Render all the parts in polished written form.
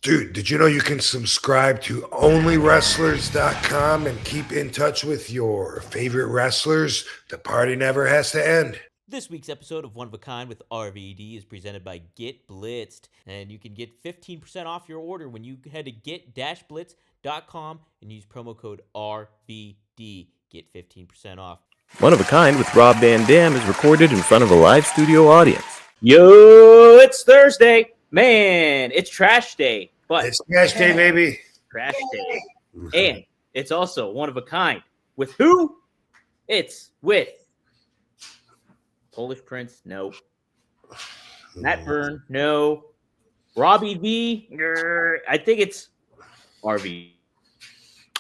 Dude, did you know you can subscribe to onlywrestlers.com and keep in touch with your favorite wrestlers? The party never has to end. This week's episode of One of a Kind with RVD is presented by Get Blitzed, and you can get 15% off your order when you head to get-blitz.com and use promo code RVD. Get 15% off. One of a Kind with Rob Van Dam is recorded in front of a live studio audience. Yo, it's Thursday. Man, it's trash day. But It's trash day, baby. trash day. And it's also one of a kind. With who? It's with Polish Prince, no. Matt Byrne, no. Robbie V, I think it's RV.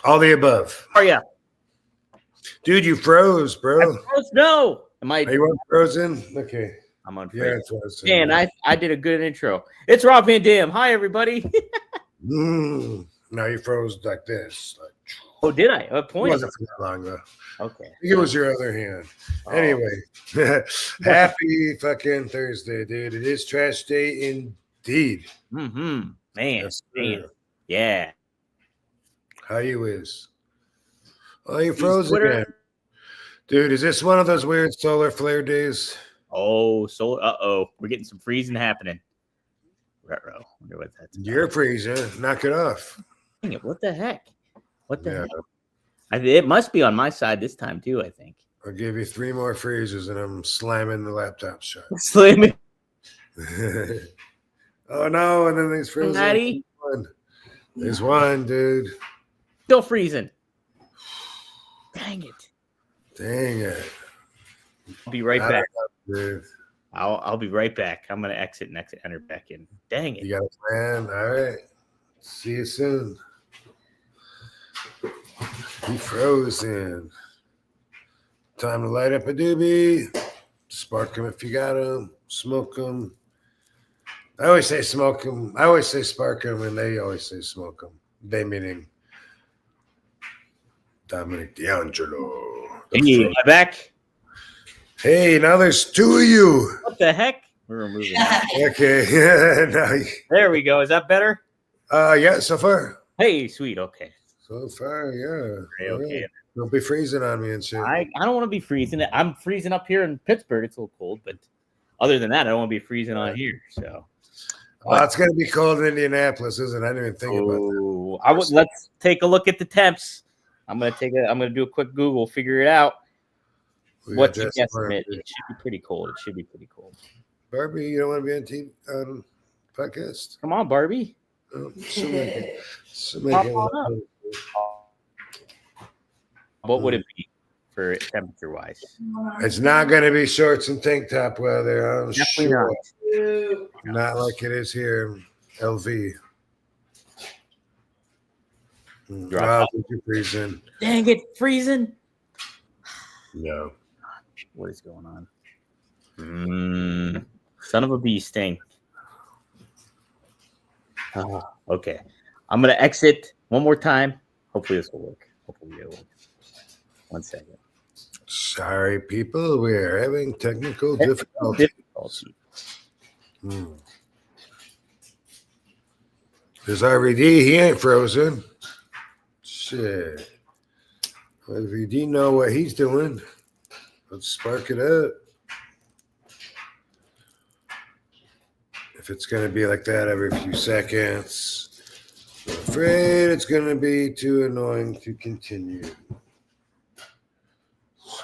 All the above. Oh, yeah. Dude, you froze, bro. No. Am I? Are you frozen? Okay. I'm on. Yeah, it's frozen. Man, I did a good intro. It's Rob Van Dam. Hi, everybody. Now you froze like this. Like, Oh, did I? A it point. wasn't for that long, though. Okay. I think it was your other hand. Oh. Anyway, happy fucking Thursday, dude. It is trash day indeed. Man. Yes, Man. sir. Yeah. How you is? Oh, you froze Twitter. again. Dude, is this one of those weird solar flare days? Oh, so we're getting some freezing happening. Retro. Wonder what that's about. You're freezing. Knock it off. Dang it, what the heck? What the Yeah. heck? It must be on my side this time too, I think. I'll give you 3 more freezes and I'm slamming the laptop shut. Slim. Oh no, and then there's frozen. Maddie. There's one, dude. Still freezing. Dang it. Dang it. I'll be right Knock back. it up, dude. I'll be right back. I'm gonna exit and enter back in. Dang it. You got a plan? All right. See you soon. He frozen. Time to light up a doobie. Spark them if you got them. Smoke them. I always say smoke them. I always say spark them, and they always say smoke them. They meaning Dominic D'Angelo. Hey, am I back? Hey, now there's 2 of you. What the heck? We're removing that. Okay. Now There we go. Is that better? yeah, so far. Hey, sweet. Okay. So far, yeah. Okay. Don't be freezing on me and shit. I don't want to be freezing. I'm freezing up here in Pittsburgh. It's a little cold, but other than that, I don't want to be freezing on here. So Well, it's going to be cold in Indianapolis, isn't it? I didn't even think about that. Let's take a look at the temps. I'm gonna do a quick Google, figure it out. We What's got your that guesstimate? smart. It should be pretty cold. It should be pretty cold. Barbie, you don't want to be on podcast? Come on, Barbie. Oh, she'll make it. Pop on up. What would it be for temperature wise? It's not going to be shorts and tank top weather. I'm Definitely sure. Not like it is here in LV. Drop Wow, you're freezing. Dang it, freezing. No. What is going on? Son of a bee sting. Okay. I'm going to exit one more time. Hopefully this will work. Hopefully it will work. 1 second. Sorry, people. We're having technical difficulty. There's RVD. He ain't frozen. Shit. RVD know what he's doing. Let's spark it up. If it's going to be like that every few seconds, I'm afraid it's going to be too annoying to continue.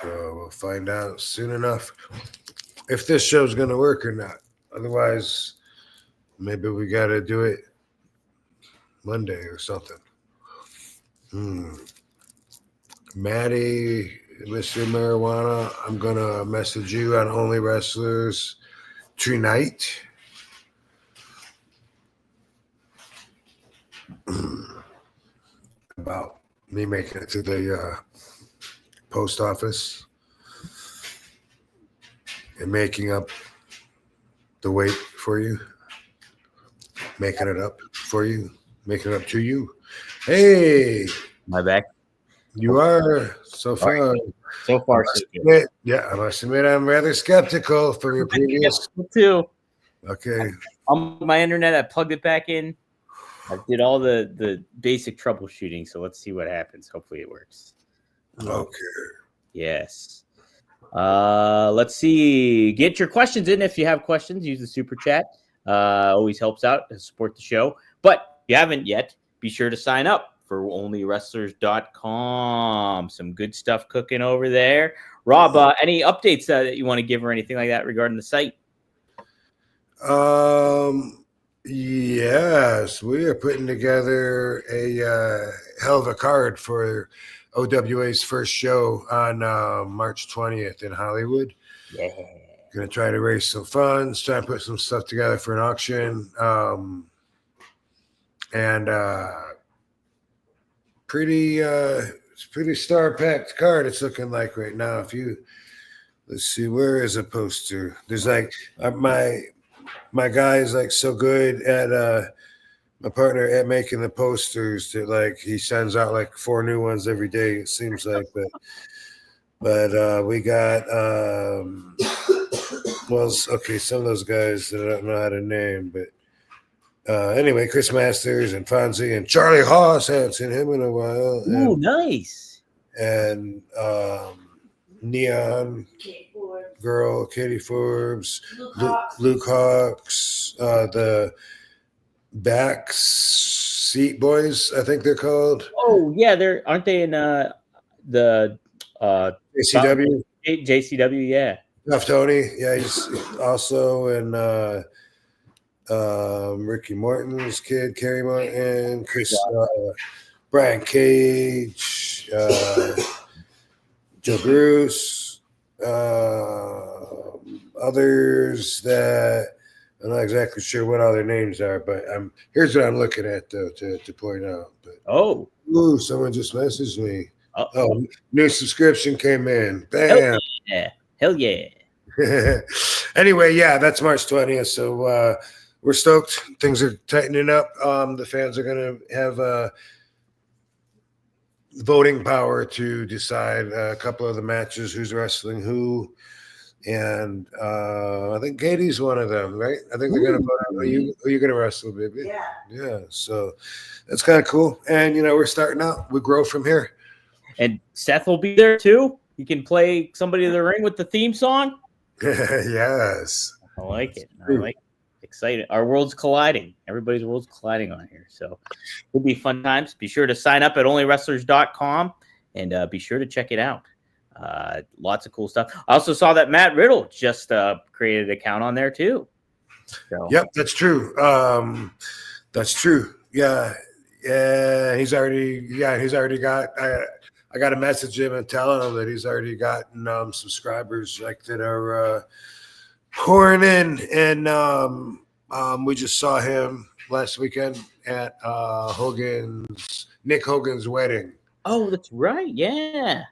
So we'll find out soon enough if this show's going to work or not. Otherwise, maybe we got to do it Monday or something. Maddie, Mr. Marijuana, I'm going to message you on Only Wrestlers tonight. About me making it to the post office and making up the weight for you, making it up for you, making it up to you. Hey, My back. you are so far. So far, so good. Yeah, I must admit I'm rather skeptical from your previous. Too. Okay. On my internet, I plugged it back in. I did all the basic troubleshooting, so let's see what happens. Hopefully it works. Okay. Yes. Let's see. Get your questions in if you have questions. Use the super chat. Always helps out to support the show. But if you haven't yet, be sure to sign up for onlywrestlers.com. Some good stuff cooking over there. Rob, any updates that you want to give or anything like that regarding the site? Yes, we are putting together a hell of a card for OWA's first show on March 20th in Hollywood. Yeah. Gonna try to raise some funds, try and put some stuff together for an auction. And it's pretty star-packed card it's looking like right now. Let's see, where is a poster? There's like my guy is like so good at my partner at making the posters that like he sends out like 4 new ones every day, it seems like. But we got okay, some of those guys that I don't know how to name, but anyway, Chris Masters and Fonzie and Charlie Haas, haven't seen him in a while. Ooh, nice. And Neon Girl, Katie Forbes, Luke Hawks, the Back Seat Boys, I think they're called. Oh yeah, aren't they in the JCW? JCW, yeah. Tough Tony, yeah, he's also in Ricky Morton's kid, Kerry Martin, Chris, Brian Cage, Joe Bruce, others that I'm not exactly sure what all their names are, but here's what I'm looking at though to point out. But ooh, someone just messaged me. Oh, new subscription came in. Bam. Hell yeah. Anyway, yeah, that's March 20th. So we're stoked. Things are tightening up. The fans are going to have voting power to decide a couple of the matches, who's wrestling who. And I think Katie's one of them, right? I think they're going to vote out who you going to wrestle, baby. Yeah. So that's kind of cool. And, we're starting out. We grow from here. And Seth will be there too. You can play somebody in the ring with the theme song. Yes. I like it. Excited. Our world's colliding. Everybody's world's colliding on here. So it'll be fun times. Be sure to sign up at onlywrestlers.com and be sure to check it out. Lots of cool stuff. I also saw that Matt Riddle just created an account on there too. So. Yep, that's true. That's true. Yeah. He's already got. I got to message him and tell him that he's already gotten subscribers like that are pouring in, and we just saw him last weekend at Nick Hogan's wedding. Oh, that's right. Yeah,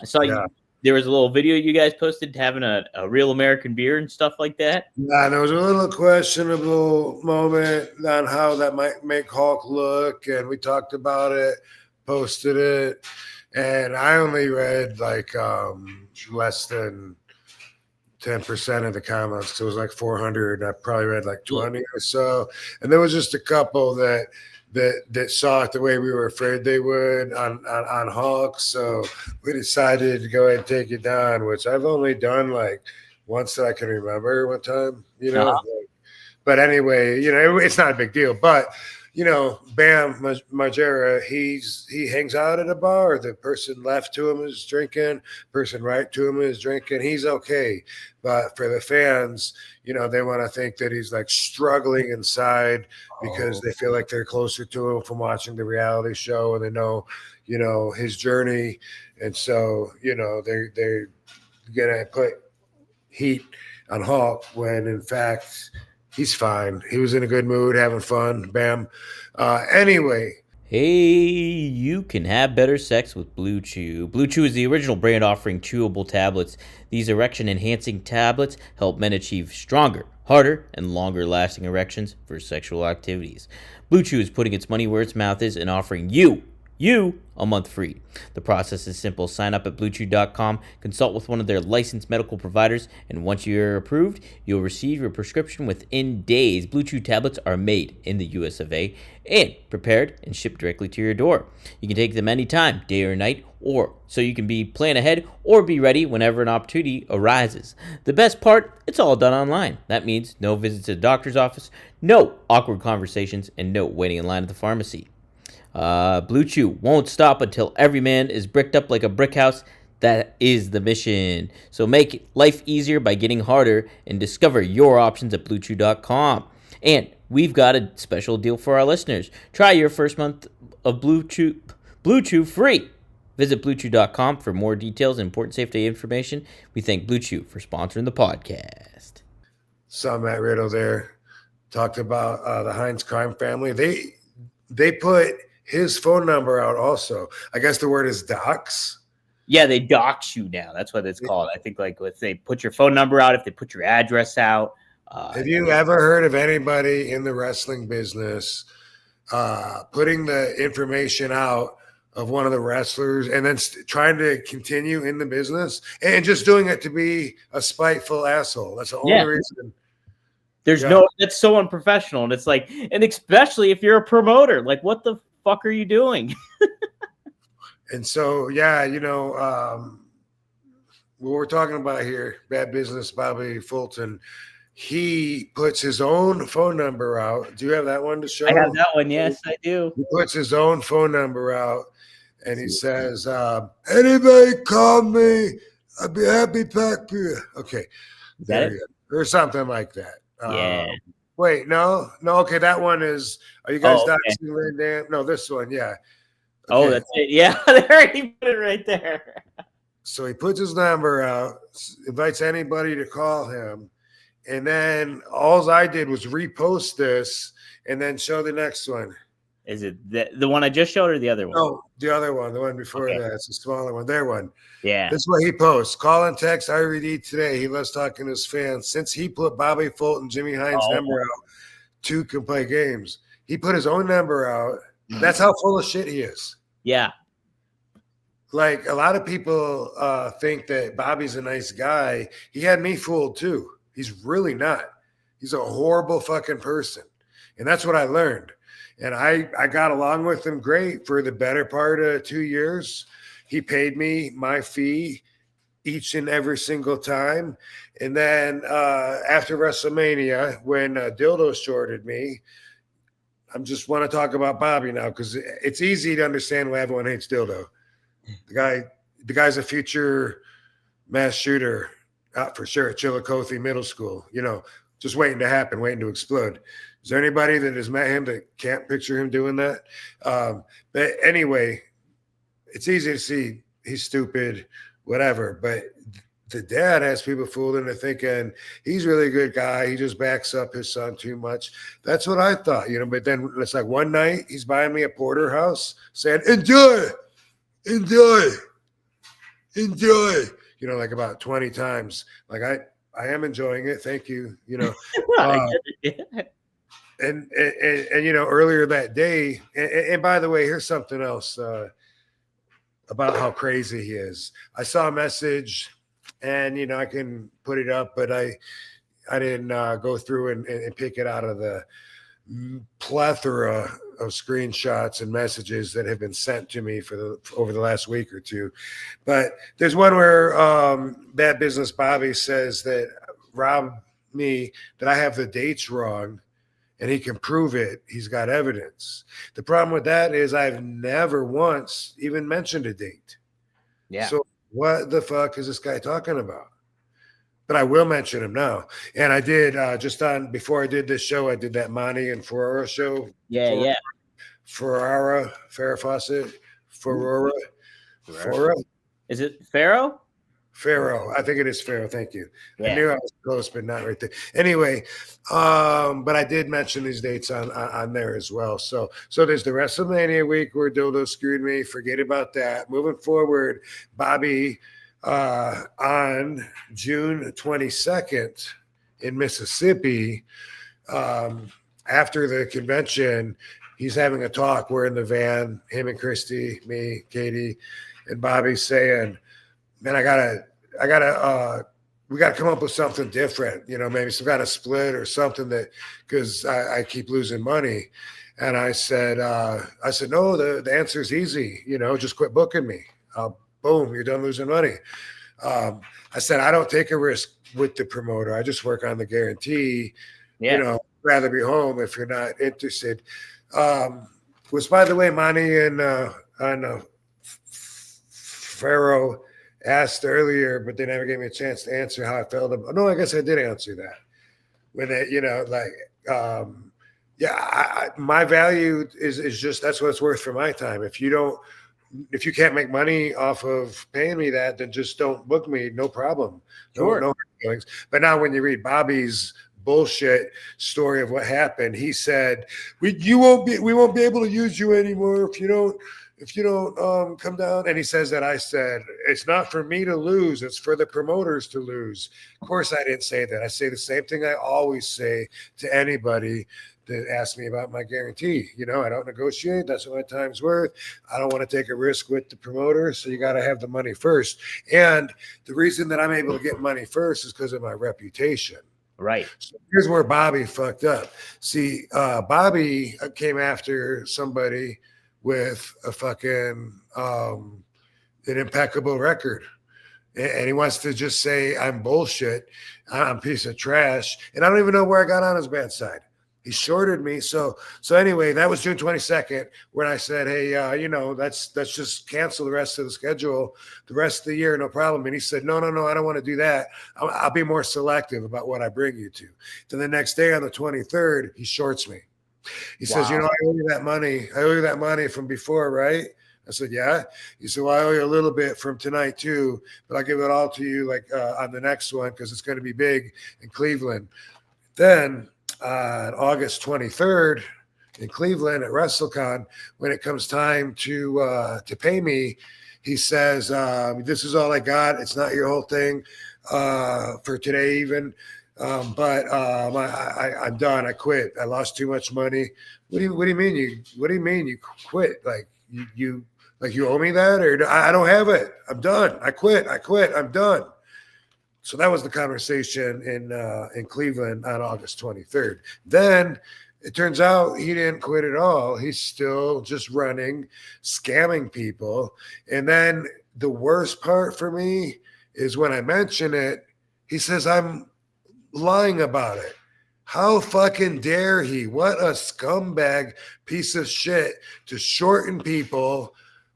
I saw you. There was a little video you guys posted having a real American beer and stuff like that. Yeah, there was a little questionable moment on how that might make Hulk look, and we talked about it, posted it. And I only read like less than 10% of the comments. So it was like 400. I probably read like 20 or so. And there was just a couple that saw it the way we were afraid they would on Hulk. So we decided to go ahead and take it down, which I've only done like once that I can remember one time, But anyway, it's not a big deal. But Bam Margera, he hangs out at a bar. The person left to him is drinking. Person right to him is drinking. He's okay. But for the fans, they want to think that he's like struggling inside because they feel like they're closer to him from watching the reality show and they know, his journey. And so, they're going to put heat on Hulk when in fact – he's fine. He was in a good mood, having fun. Bam. Anyway. Hey, you can have better sex with BlueChew. BlueChew is the original brand offering chewable tablets. These erection-enhancing tablets help men achieve stronger, harder, and longer-lasting erections for sexual activities. BlueChew is putting its money where its mouth is and offering you you a month free. The process is simple. Sign up at BlueChew.com, consult with one of their licensed medical providers, and once you're approved, you'll receive your prescription within days. BlueChew tablets are made in the US of A and prepared and shipped directly to your door. You can take them anytime, day or night, or so you can be plan ahead or be ready whenever an opportunity arises. The best part, it's all done online. That means no visits to the doctor's office, no awkward conversations, and no waiting in line at the pharmacy. BlueChew won't stop until every man is bricked up like a brick house. That is the mission. So make life easier by getting harder and discover your options at BlueChew.com. And we've got a special deal for our listeners. Try your first month of BlueChew free. Visit BlueChew.com for more details and important safety information. We thank BlueChew for sponsoring the podcast. Saw Matt Riddle there. Talked about the Hines crime family. They put his phone number out also. I guess the word is dox. Yeah, they dox you now. That's what it's called. I think like if they put your phone number out, if they put your address out. Have you ever heard of anybody in the wrestling business putting the information out of one of the wrestlers and then trying to continue in the business and just doing it to be a spiteful asshole? That's the only reason. There's that's so unprofessional. And it's like, and especially if you're a promoter, like what the fuck are you doing? And so, what we're talking about here, Bad Business Bobby Fulton, he puts his own phone number out. Do you have that one to show? I have that one. Yes, I do. He puts his own phone number out and he says, anybody call me, I'd be happy to talk to you. Okay. There you go. Or something like that. Yeah. Wait, no. Okay, that one is. Are you guys doxing Van Dam? No, this one, yeah. Okay. Oh, that's it. Yeah, there he put it right there. So he puts his number out, invites anybody to call him, and then all I did was repost this and then show the next one. Is it the one I just showed or the other one? No, the other one, the one before that. It's a smaller one. Their one. Yeah. This is what he posts. Call and text RVD today. He loves talking to his fans. Since he put Bobby Fulton, Jimmy Hines' number out, 2 can play games. He put his own number out. That's how full of shit he is. Yeah. Like a lot of people think that Bobby's a nice guy. He had me fooled too. He's really not. He's a horrible fucking person. And that's what I learned. And I got along with him great for the better part of 2 years. He paid me my fee each and every single time. And then after WrestleMania, when Dildo shorted me, I just want to talk about Bobby now because it's easy to understand why everyone hates Dildo. The guy's a future mass shooter out for sure at Chillicothe Middle School, just waiting to happen, waiting to explode. Is there anybody that has met him that can't picture him doing that? But anyway, it's easy to see he's stupid, whatever. But the dad has people fooled into thinking he's really a good guy. He just backs up his son too much. That's what I thought, But then it's like one night he's buying me a porterhouse saying, enjoy, like about 20 times. Like I am enjoying it. Thank you. And earlier that day, and by the way, here's something else about how crazy he is. I saw a message, and I can put it up, but I didn't go through and pick it out of the plethora of screenshots and messages that have been sent to me over the last week or two. But there's one where Bad Business Bobby says that that I have the dates wrong. And he can prove it. He's got evidence. The problem with that is I've never once even mentioned a date. Yeah. So what the fuck is this guy talking about? But I will mention him now. And I did before I did this show, I did that Monty and Ferrara show. Yeah. Ferrara, Farrah Fawcett, Ferrara. Is it Pharaoh? Pharaoh. I think it is Pharaoh. Thank you. Yeah. I knew I was close, but not right there. Anyway, but I did mention these dates on there as well. So there's the WrestleMania week where Dildo screwed me. Forget about that. Moving forward, Bobby on June 22nd in Mississippi, after the convention, he's having a talk. We're in the van, him and Christy, me, Katie, and Bobby saying, man, we gotta come up with something different, maybe some kind of split or something because I keep losing money. And I said, no, the answer is easy, just quit booking me. Boom, you're done losing money. I said, I don't take a risk with the promoter. I just work on the guarantee, rather be home if you're not interested. Was, by the way, Monty and Pharaoh asked earlier, but they never gave me a chance to answer how I felt about. No, I guess I did answer that. When they, my value is just that's what it's worth for my time. If you can't make money off of paying me that, then just don't book me. No problem. Sure. No feelings. But now when you read Bobby's bullshit story of what happened, he said, we won't be able to use you anymore if you don't come down. And he says that I said, it's not for me to lose, it's for the promoters to lose. Of course, I didn't say that. I say the same thing I always say to anybody that asks me about my guarantee. I don't negotiate. That's what my time's worth. I don't want to take a risk with the promoter. So you got to have the money first. And the reason that I'm able to get money first is because of my reputation. Right. So here's where Bobby fucked up. See, Bobby came after somebody with a fucking an impeccable record. And he wants to just say I'm bullshit, I'm a piece of trash. And I don't even know where I got on his bad side. He shorted me. So anyway, that was June 22nd when I said, hey, let's just cancel the rest of the schedule, the rest of the year, no problem. And he said, no, I don't want to do that. I'll be more selective about what I bring you to. Then the next day on the 23rd, he shorts me. He says, I owe you that money. I owe you that money from before, right? I said, yeah. He said, well, I owe you a little bit from tonight too, but I'll give it all to you on the next one because it's going to be big in Cleveland. Then on August 23rd in Cleveland at WrestleCon, when it comes time to pay me, he says, this is all I got. It's not your whole thing for today even. But I'm done. I quit. I lost too much money. What do you mean you quit? Like you owe me that, or I don't have it. I'm done. I quit. I'm done. So that was the conversation in Cleveland on August 23rd. Then it turns out he didn't quit at all. He's still just running, scamming people. And then the worst part for me is when I mention it, he says I'm lying about it. How fucking dare he? What a scumbag piece of shit to shorten people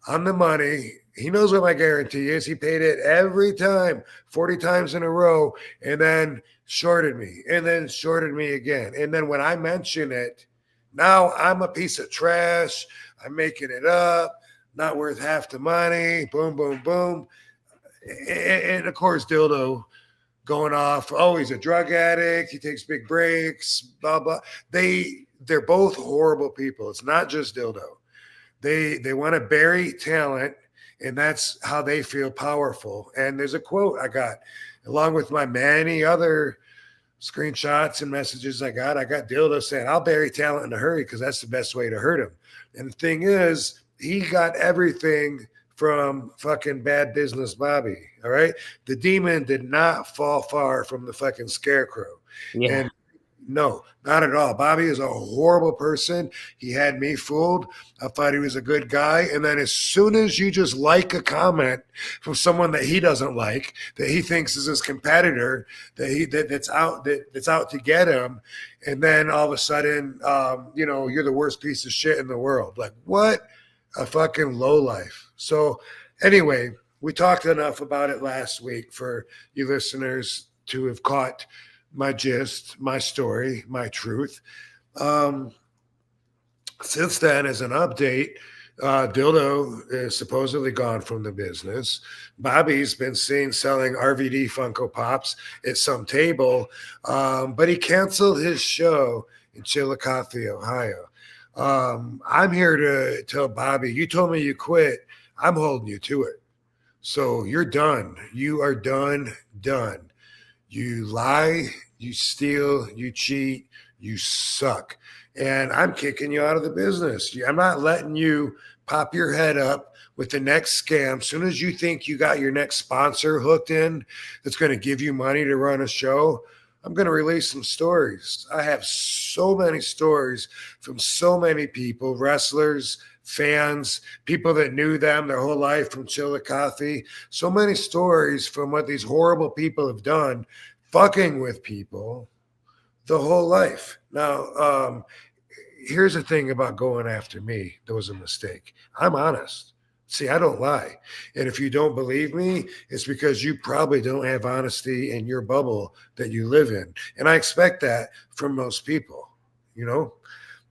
on the money. He knows what my guarantee is. He paid it every time, 40 times in a row, and then shorted me, and then shorted me again. And then when I mention it, now I'm a piece of trash. I'm making it up, not worth half the money. Boom, boom, boom. And of course, Dildo going off. Oh, he's a drug addict. He takes big breaks, blah, blah. They're both horrible people. It's not just Dildo. They want to bury talent, and that's how they feel powerful. And there's a quote I got, along with my many other screenshots and messages I got Dildo saying, I'll bury talent in a hurry because that's the best way to hurt him. And the thing is, he got everything from fucking Bad Business Bobby. All right. The demon did not fall far from the fucking scarecrow. Yeah. And no, not at all. Bobby is a horrible person. He had me fooled. I thought he was a good guy. And then as soon as you just like a comment from someone that he doesn't like, that he thinks is his competitor, that's out to get him, and then all of a sudden, you're the worst piece of shit in the world. Like, what a fucking lowlife. So anyway, we talked enough about it last week for you listeners to have caught my gist, my story, my truth. Since then, as an update, Dildo is supposedly gone from the business. Bobby's been seen selling RVD Funko Pops at some table, but he canceled his show in Chillicothe, Ohio. I'm here to tell Bobby, you told me you quit. I'm holding you to it. So you're done. You are done. You lie, you steal, you cheat, you suck. and I'm kicking you out of the business. I'm not letting you pop your head up with the next scam. As soon as you think you got your next sponsor hooked in that's going to give you money to run a show, I'm going to release some stories. I have so many stories from so many people, wrestlers, fans, people that knew them their whole life from Chillicothe. So many stories from what these horrible people have done, fucking with people the whole life. Now, here's the thing about going after me. That was a mistake. I'm honest. See, I don't lie. And if you don't believe me, it's because you probably don't have honesty in your bubble that you live in. And I expect that from most people. You know,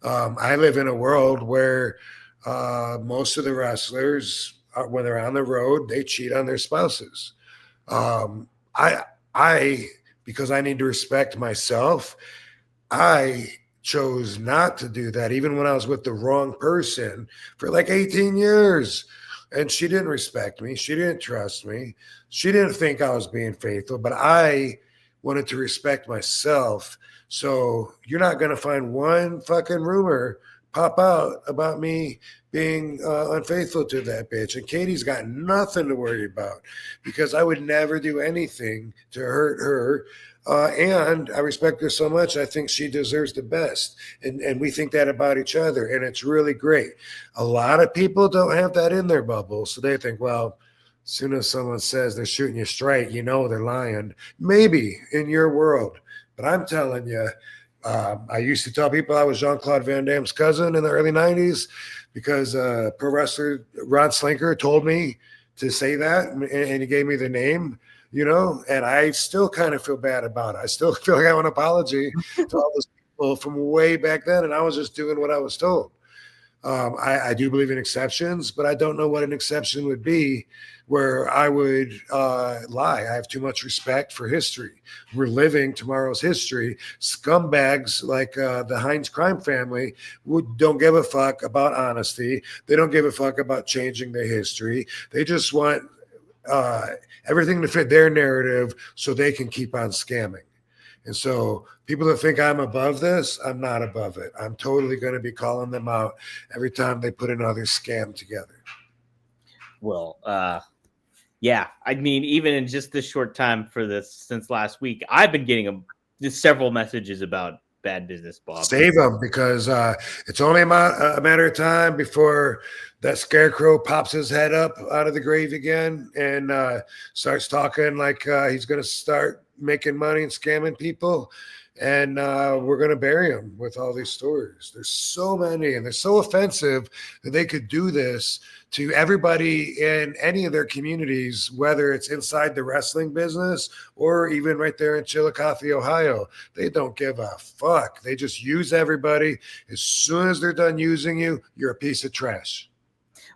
I live in a world where most of the wrestlers, when they're on the road, they cheat on their spouses. I, because I need to respect myself, I chose not to do that, even when I was with the wrong person for like 18 years. And she didn't respect me. She didn't trust me. She didn't think I was being faithful, but I wanted to respect myself. So you're not going to find one fucking rumor pop out about me being unfaithful to that bitch. And Katie's got nothing to worry about because I would never do anything to hurt her. And I respect her so much. I think she deserves the best. And we think that about each other. And it's really great. A lot of people don't have that in their bubble. So they think, well, as soon as someone says they're shooting you straight, you know they're lying. Maybe in your world. But I'm telling you, I used to tell people I was Jean-Claude Van Damme's cousin in the early 90s because pro wrestler Ron Slinker told me to say that, and he gave me the name. You know, and I still kind of feel bad about it. I still feel like I want an apology to all those people from way back then, and I was just doing what I was told. I do believe in exceptions, but I don't know what an exception would be where I would lie. I have too much respect for history. We're living tomorrow's history. Scumbags like the Hines crime family don't give a fuck about honesty. They don't give a fuck about changing the history. They just want everything to fit their narrative so they can keep on scamming. And so people that think I'm above this, I'm not above it. I'm totally going to be calling them out every time they put another scam together. Well, yeah, I mean, even in just this short time for this since last week, I've been getting several messages about bad business, Bob. Save them because it's only a matter of time before that scarecrow pops his head up out of the grave again and starts talking like he's going to start making money and scamming people. And we're going to bury him with all these stories. There's so many, and they're so offensive that they could do this to everybody in any of their communities, whether it's inside the wrestling business or even right there in Chillicothe, Ohio. They don't give a fuck. They just use everybody. As soon as they're done using you, you're a piece of trash.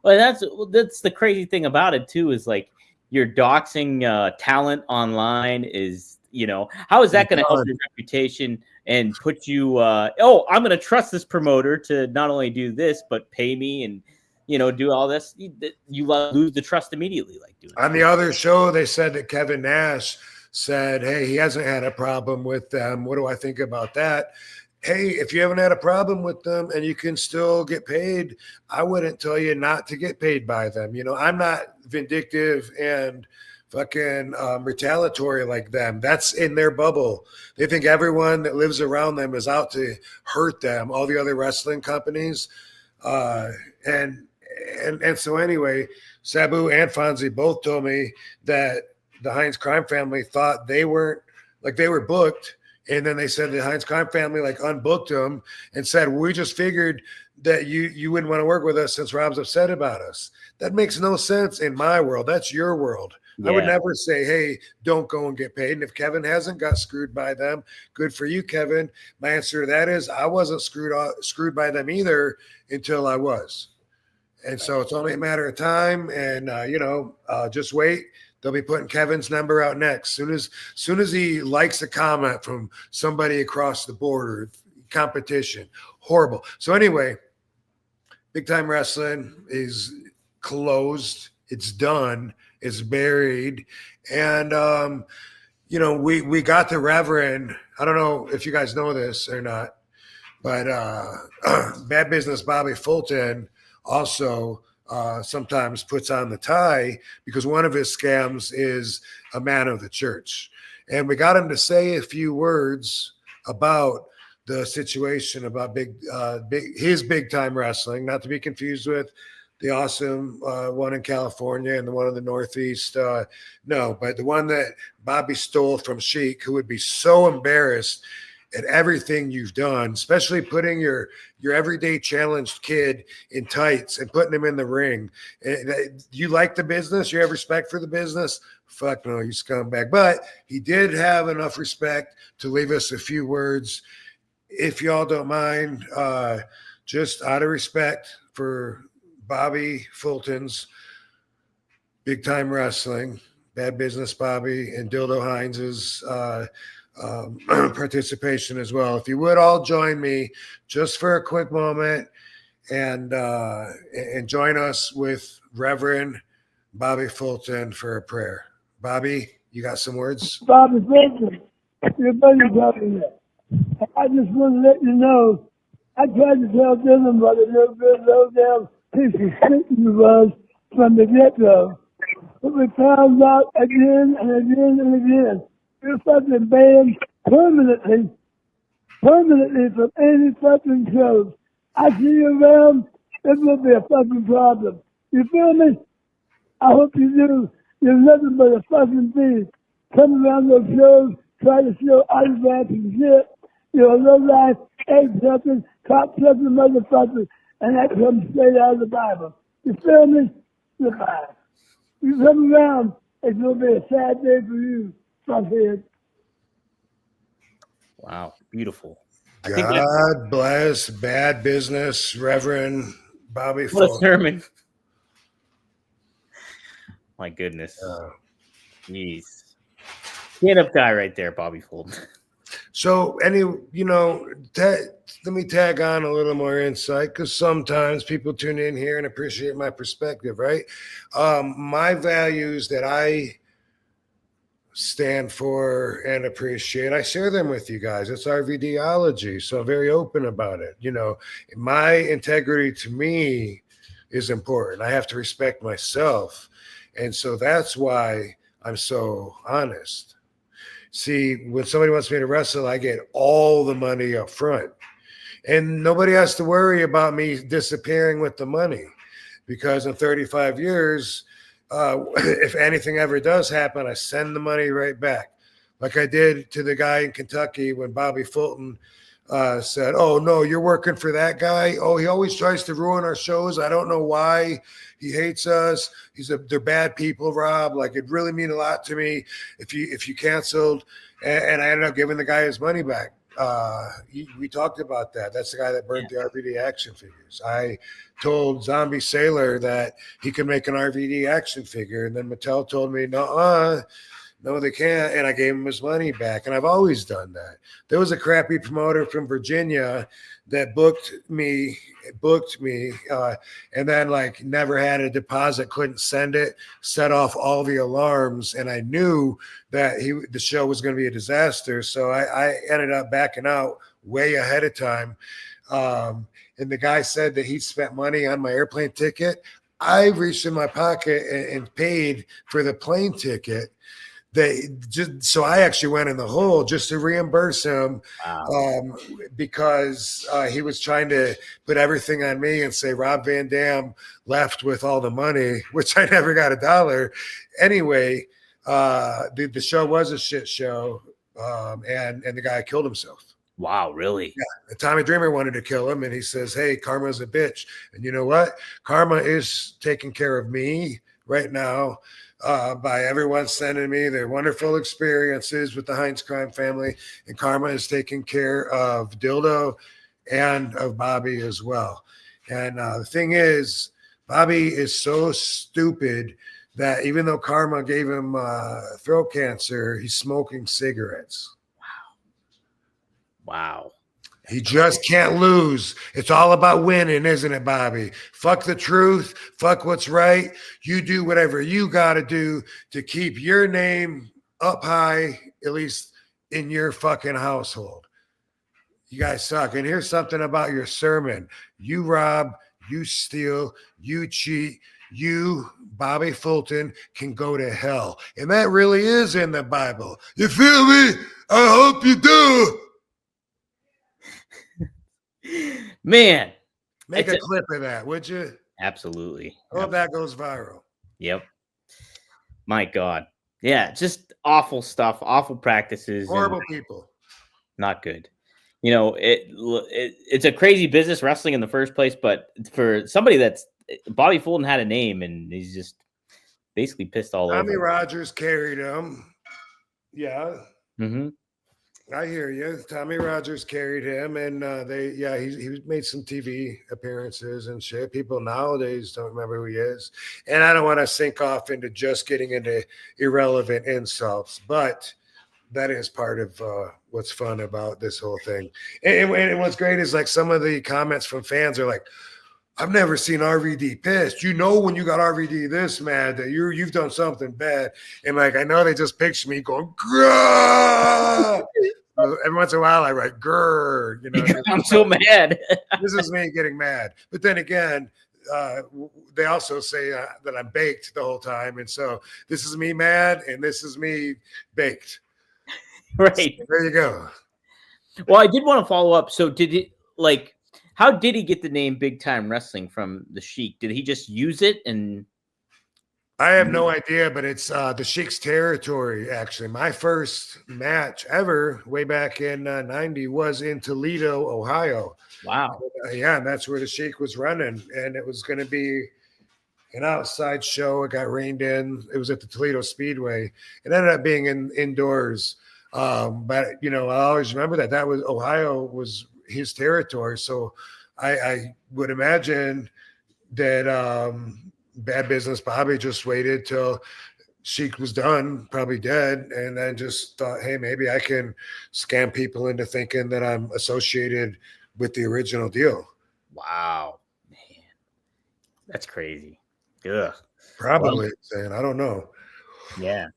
Well, that's the crazy thing about it too, is like you're doxing talent online is, you know, how is that going to help your reputation and put you, I'm going to trust this promoter to not only do this, but pay me and, you know, do all this. You lose the trust immediately. Like doing on the other show, they said that Kevin Nash said, hey, he hasn't had a problem with them. What do I think about that? Hey, if you haven't had a problem with them and you can still get paid, I wouldn't tell you not to get paid by them. You know, I'm not vindictive and fucking retaliatory like them. That's in their bubble. They think everyone that lives around them is out to hurt them, all the other wrestling companies. And so anyway, Sabu and Fonzie both told me that the Hines crime family thought they were booked. And then they said the Hines crime family like unbooked them and said, we just figured that you wouldn't want to work with us since Rob's upset about us. That makes no sense in my world. That's your world. Yeah. I would never say, hey, don't go and get paid. And if Kevin hasn't got screwed by them, good for you, Kevin. My answer to that is I wasn't screwed by them either until I was. And so it's only a matter of time. And, just wait. They'll be putting Kevin's number out next. Soon as he likes a comment from somebody across the border, competition, horrible. So anyway, Big Time Wrestling is closed. It's done. It's buried. And, we got the Reverend. I don't know if you guys know this or not, But Bad Business Bobby Fulton also sometimes puts on the tie because one of his scams is a man of the church. And we got him to say a few words about the situation about his big time wrestling, not to be confused with the awesome one in California and the one in the Northeast. No, but the one that Bobby stole from Sheik, who would be so embarrassed at everything you've done, especially putting your everyday challenged kid in tights and putting him in the ring. You like the business? You have respect for the business? Fuck no, you scumbag. But he did have enough respect to leave us a few words. If y'all don't mind, just out of respect for Bobby Fulton's big time wrestling, Bad Business Bobby, and Dildo Hines's participation as well. If you would all join me just for a quick moment and join us with Reverend Bobby Fulton for a prayer. Bobby, you got some words? Bobby Fulton, your buddy Bobby. I just want to let you know, I tried to tell Dylan what a little bit low down piece of shit you was from the get-go. But we found out again and again and again. You're fucking banned permanently from any fucking shows. I see you around, it will be a fucking problem. You feel me? I hope you do. You're nothing but a fucking thief. Come around those shows, try to show autographs and shit. You're a low-life, egg-sucking, cock-sucking motherfucker, and that comes straight out of the Bible. You feel me? Goodbye. You come around, it's going to be a sad day for you, fuckhead. Wow, beautiful. God bless Bad Business, Reverend Bobby What a Fulton. sermon. My goodness. Jeez. Stand-up guy right there, Bobby Fulton. So, let me tag on a little more insight because sometimes people tune in here and appreciate my perspective, right? My values that I stand for and appreciate, I share them with you guys. It's RVDology, so I'm very open about it. My integrity to me is important. I have to respect myself. And so that's why I'm so honest. See, when somebody wants me to wrestle, I get all the money up front. And nobody has to worry about me disappearing with the money because in 35 years, if anything ever does happen, I send the money right back. Like I did to the guy in Kentucky when Bobby Fulton said, "Oh, no, you're working for that guy. Oh, he always tries to ruin our shows. I don't know why. He hates us. They're bad people, Rob. Like, it'd really mean a lot to me if you canceled." And I ended up giving the guy his money back. We talked about that. That's the guy that burnt the RVD action figures. I told Zombie Sailor that he could make an RVD action figure, and then Mattel told me, no, they can't. And I gave him his money back. And I've always done that. There was a crappy promoter from Virginia that booked me, and then like never had a deposit, couldn't send it, set off all the alarms. And I knew that the show was going to be a disaster. So I ended up backing out way ahead of time. And the guy said that he spent money on my airplane ticket. I reached in my pocket and paid for the plane ticket. So I actually went in the hole just to reimburse him. Wow. Because he was trying to put everything on me and say Rob Van Dam left with all the money, which I never got $1. Anyway, the show was a shit show, and the guy killed himself. Wow, really? Yeah. Tommy Dreamer wanted to kill him, and he says, "Hey, karma's a bitch." And you know what? Karma is taking care of me right now. By everyone sending me their wonderful experiences with the Hines crime family, and karma is taking care of Dildo and of Bobby as well. And the thing is, Bobby is so stupid that even though karma gave him throat cancer, he's smoking cigarettes. Wow. He just can't lose. It's all about winning, isn't it, Bobby? Fuck the truth. Fuck what's right. You do whatever you got to do to keep your name up high, at least in your fucking household. You guys suck. And here's something about your sermon. You rob, you steal, you cheat, you, Bobby Fulton, can go to hell. And that really is in the Bible. You feel me? I hope you do. Man. Make a clip of that, would you? Absolutely. I hope that goes viral. Yep. My God. Yeah, just awful stuff, awful practices. Horrible people. Not good. You know, it's a crazy business, wrestling in the first place, but for somebody that's Bobby Fulton had a name and he's just basically pissed all over. Tommy Rogers carried him. Yeah. Mm-hmm. I hear you. Tommy Rogers carried him, and he made some TV appearances and shit. People nowadays don't remember who he is, and I don't want to sink off into just getting into irrelevant insults, but that is part of what's fun about this whole thing. And what's great is like some of the comments from fans are like, I've never seen RVD pissed. You know, when you got RVD this mad that you've done something bad. And like, I know they just picture me going, grrr. Every once in a while I write grrr. You know, I'm so mad. This is me getting mad. But then again, they also say that I'm baked the whole time. And so this is me mad and this is me baked. Right. So there you go. Well, I did want to follow up. So did it like, how did he get the name Big Time Wrestling from the Sheik? Did he just use it? And I have no idea, but it's the Sheik's territory, actually. My first match ever way back in 90 was in Toledo, Ohio. Wow. Yeah, and that's where the Sheik was running. And it was going to be an outside show. It got rained in. It was at the Toledo Speedway. It ended up being indoors. But, you know, I always remember that was Ohio was his territory. So I would imagine that Bad Business Bobby just waited till Sheik was done, probably dead, and then just thought, hey, maybe I can scam people into thinking that I'm associated with the original deal. Wow, man, that's crazy. Ugh. Probably saying, I don't know. Yeah.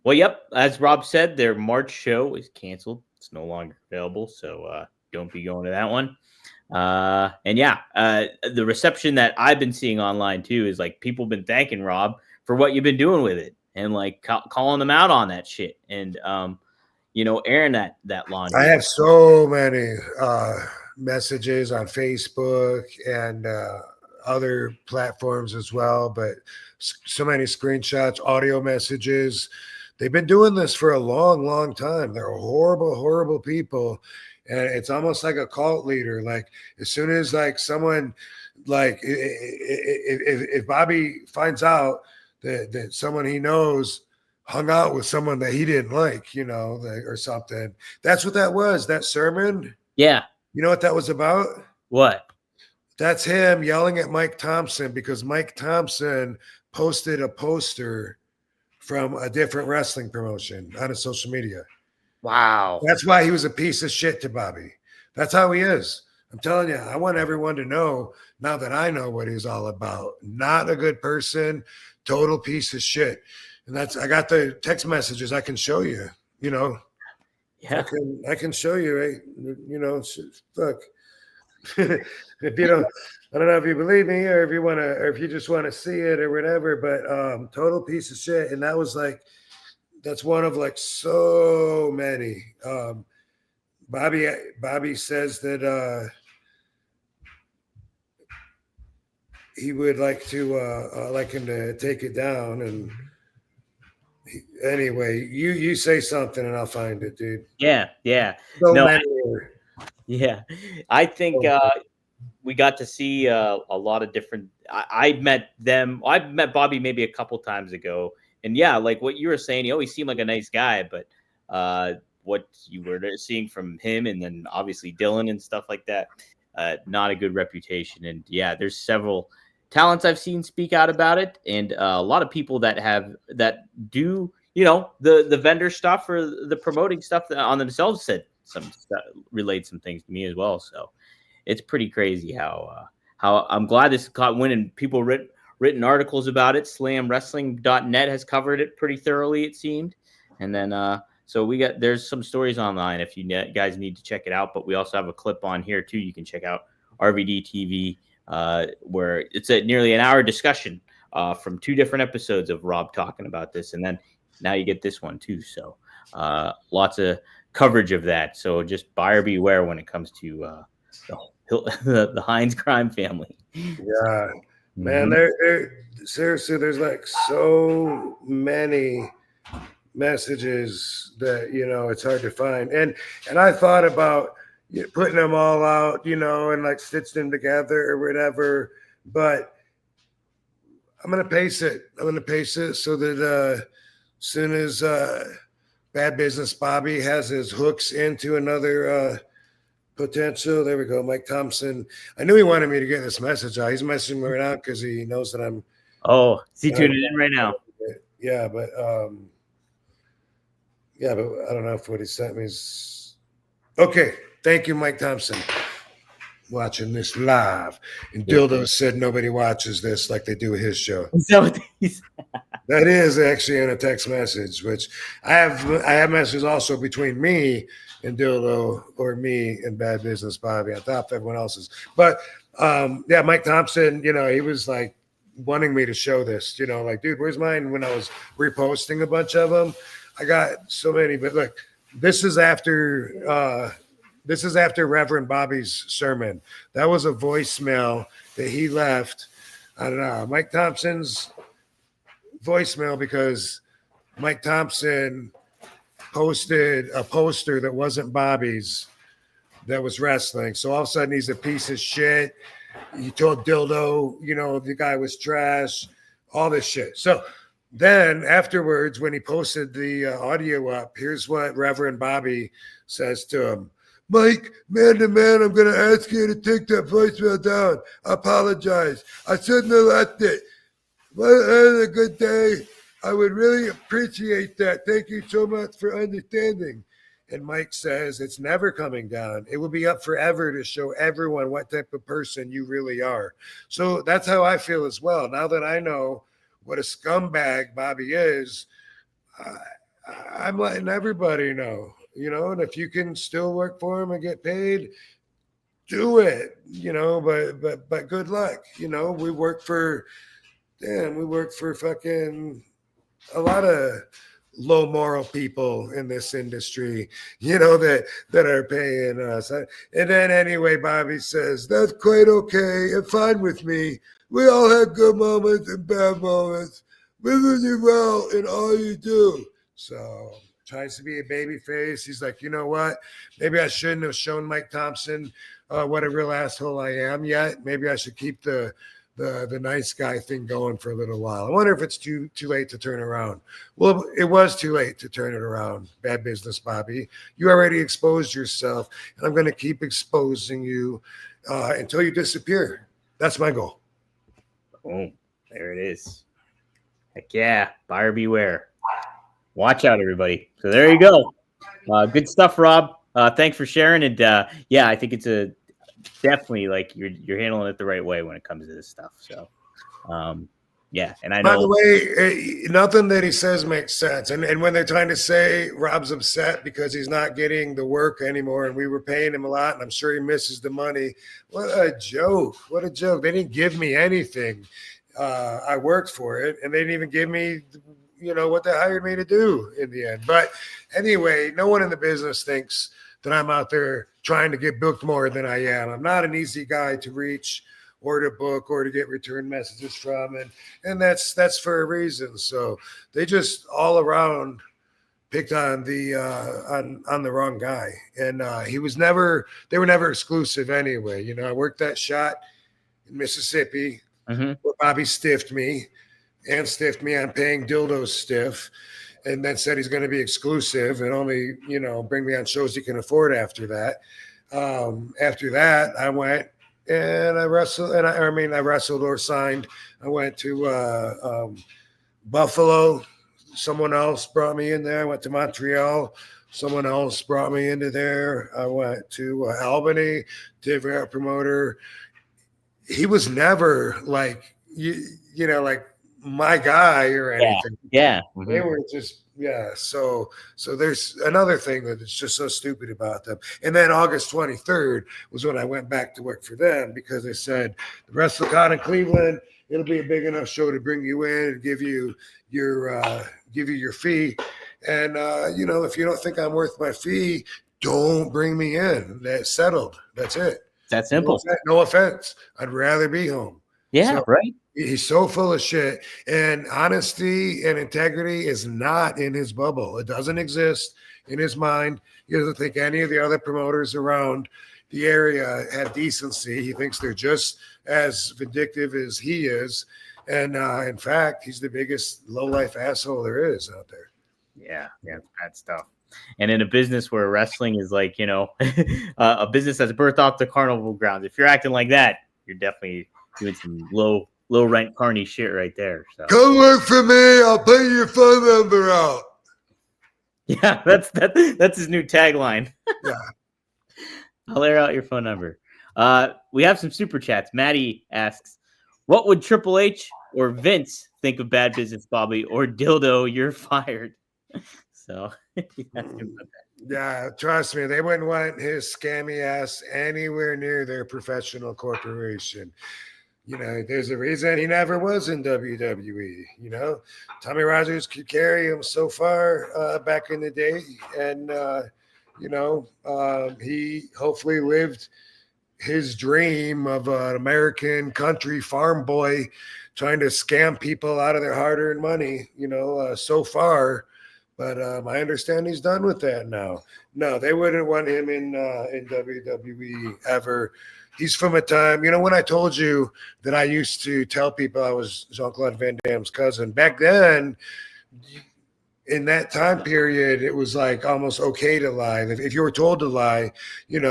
Well, yep. As Rob said, their March show is canceled. It's no longer available, so don't be going to that one. And yeah, the reception that I've been seeing online too is like people been thanking Rob for what you've been doing with it and like calling them out on that shit and you know, airing that laundry. I have so many messages on Facebook and other platforms as well, but so many screenshots, audio messages. They've been doing this for a long, long time. They're horrible, horrible people. And it's almost like a cult leader. Like as soon as like someone, like if Bobby finds out that someone he knows hung out with someone that he didn't like, you know, or something, that's what that was. That sermon. Yeah. You know what that was about? What? That's him yelling at Mike Thompson because Mike Thompson posted a poster from a different wrestling promotion on his social media. Wow. That's why he was a piece of shit to Bobby. That's how he is. I'm telling you, I want everyone to know now that I know what he's all about. Not a good person, total piece of shit. And I got the text messages I can show you, you know. Yeah. I can show you, right? You know, look. If you don't, I don't know if you believe me or if you want to, or if you just want to see it or whatever, but total piece of shit. And that was like, that's one of like so many. Bobby says that he would like him to take it down. And anyway, you say something and I'll find it, dude. Yeah. So no, many. yeah. I think we got to see a lot of different. I met Bobby maybe a couple times ago. And yeah, like what you were saying, he always seemed like a nice guy, but what you were seeing from him and then obviously Dylan and stuff like that, not a good reputation. And yeah, there's several talents I've seen speak out about it. And a lot of people that do, you know, the vendor stuff or the promoting stuff on themselves said relayed some things to me as well. So it's pretty crazy how I'm glad this caught wind and people written articles about it. SlamWrestling.net has covered it pretty thoroughly, it seemed. And then So there's some stories online if you guys need to check it out. But we also have a clip on here too. You can check out RVD TV, where it's a nearly an hour discussion from 2 different episodes of Rob talking about this, and then now you get this one too. So lots of coverage of that. So just buyer beware when it comes to the Hines crime family. Yeah, man, there seriously, there's like so many messages that it's hard to find, and I thought about putting them all out, and like stitch them together or whatever, but I'm gonna pace it so that soon as Bad Business Bobby has his hooks into another potential. There we go. Mike Thompson. I knew he wanted me to get this message out. He's messaging me right now because he knows that I'm. Oh, is he tuning in right now? Yeah, but I don't know if what he sent me is okay. Thank you, Mike Thompson. Watching this live, and Dildo said nobody watches this like they do his show. Is that what he's? That is actually in a text message, which I have messages also between me and Dildo, or me and Bad Business Bobby on top of everyone else's. But Mike Thompson, he was like wanting me to show this, like, dude, where's mine? When I was reposting a bunch of them, I got so many. But look, this is after Reverend Bobby's sermon. That was a voicemail that he left. I don't know, Mike Thompson's voicemail, because Mike Thompson posted a poster that wasn't Bobby's, that was wrestling. So all of a sudden he's a piece of shit. He told Dildo, the guy was trash, all this shit. So then afterwards, when he posted the audio up, here's what Reverend Bobby says to him. Mike, man to man, I'm going to ask you to take that voicemail down. I apologize. I shouldn't have left it. Well, had a good day. I would really appreciate that. Thank you so much for understanding. And Mike says it's never coming down. It will be up forever to show everyone what type of person you really are. So that's how I feel as well. Now that I know what a scumbag Bobby is, I'm letting everybody know, and if you can still work for him and get paid, do it, but good luck. We work for fucking a lot of low moral people in this industry, that are paying us. And then anyway, Bobby says, that's quite okay and fine with me. We all have good moments and bad moments. Wishing you well in all you do. So tries to be a baby face. He's like, you know what? Maybe I shouldn't have shown Mike Thompson what a real asshole I am yet. Maybe I should keep the nice guy thing going for a little while. I wonder if it's too late to turn around. Well, it was too late to turn it around. Bad Business Bobby. You already exposed yourself, and I'm going to keep exposing you until you disappear. That's my goal. Boom. There it is. Heck yeah. Buyer beware. Watch out, everybody. So there you go. Good stuff, Rob. Thanks for sharing. And I think it's definitely like you're handling it the right way when it comes to this stuff. So and I know. By the way, nothing that he says makes sense. And when they're trying to say Rob's upset because he's not getting the work anymore, and we were paying him a lot, and I'm sure he misses the money. What a joke! What a joke! They didn't give me anything. I worked for it, and they didn't even give me what they hired me to do in the end. But anyway, no one in the business thinks that I'm out there trying to get booked more than I am. I'm not an easy guy to reach or to book or to get return messages from. And that's for a reason. So they just all around picked on the on the wrong guy. And they were never exclusive anyway. I worked that shot in Mississippi where Bobby stiffed me on paying Dildo's stiff, and then said he's going to be exclusive and only, bring me on shows he can afford after that. After that, I went and I wrestled, and I wrestled or signed. I went to Buffalo. Someone else brought me in there. I went to Montreal. Someone else brought me into there. I went to Albany, different promoter. He was never like, like my guy or anything. Yeah. They were just Yeah, so there's another thing that is just so stupid about them. And then August 23rd was when I went back to work for them because they said the WrestleCon in Cleveland, it'll be a big enough show to bring you in and give you your fee. And if you don't think I'm worth my fee, don't bring me in. That's settled. That's it. That simple. No offense. I'd rather be home. Yeah, So, right. he's so full of shit, and honesty and integrity is not in his bubble. It doesn't exist in his mind. He doesn't think any of the other promoters around the area have decency. He thinks they're just as vindictive as he is. And in fact, he's the biggest low-life asshole there is out there. Yeah, it's bad stuff. And in a business where wrestling is like, a business that's birthed off the carnival grounds, if you're acting like that, you're definitely doing some low rent carny shit right there. So come work for me. I'll pay your phone number out. Yeah, that's his new tagline. Yeah. I'll air out your phone number. We have some super chats. Maddie asks, what would Triple H or Vince think of Bad Business Bobby or Dildo, you're fired? So yeah, trust me, they wouldn't want his scammy ass anywhere near their professional corporation. There's a reason he never was in WWE. Tommy Rogers could carry him so far back in the day, and he hopefully lived his dream of an American country farm boy trying to scam people out of their hard-earned money. So far. But I understand he's done with that now. No, they wouldn't want him in WWE ever. He's from a time, when I told you that I used to tell people I was Jean-Claude Van Damme's cousin. Back then, in that time period, it was like almost okay to lie. If you were told to lie,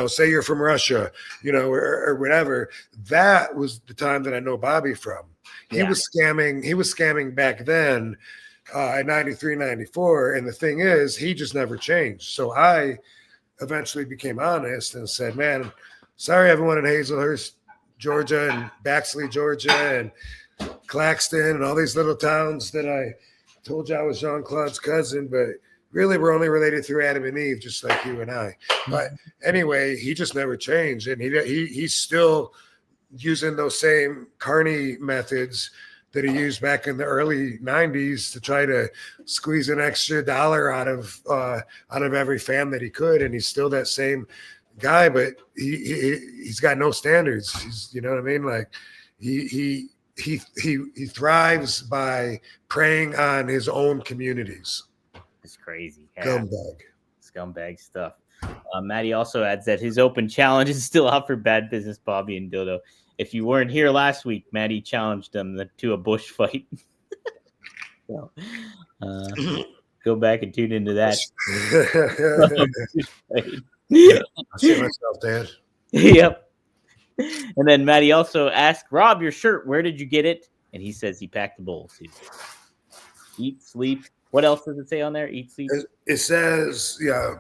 say you're from Russia, or whatever, that was the time that I know Bobby from. He was scamming back then. In 93, 94. And the thing is, he just never changed. So I eventually became honest and said, man, sorry, everyone in Hazelhurst, Georgia, and Baxley, Georgia, and Claxton, and all these little towns that I told you I was Jean-Claude's cousin, but really we're only related through Adam and Eve, just like you and I. But anyway, he just never changed. And he's still using those same carny methods that he used back in the early 90s to try to squeeze an extra dollar out of every fan that he could. And he's still that same guy, but he's got no standards. He's, you know what I mean? Like he thrives by preying on his own communities. It's crazy. Yeah. Scumbag stuff. Maddie also adds that his open challenge is still out for Bad Business Bobby and Dildo. If you weren't here last week, Maddie challenged them to a bush fight. So, go back and tune into that. I see myself, Dan. Yep. And then Maddie also asked, Rob, your shirt, where did you get it? And he says he packed the bowl. Eat, sleep. What else does it say on there? Eat, sleep. It says, yeah.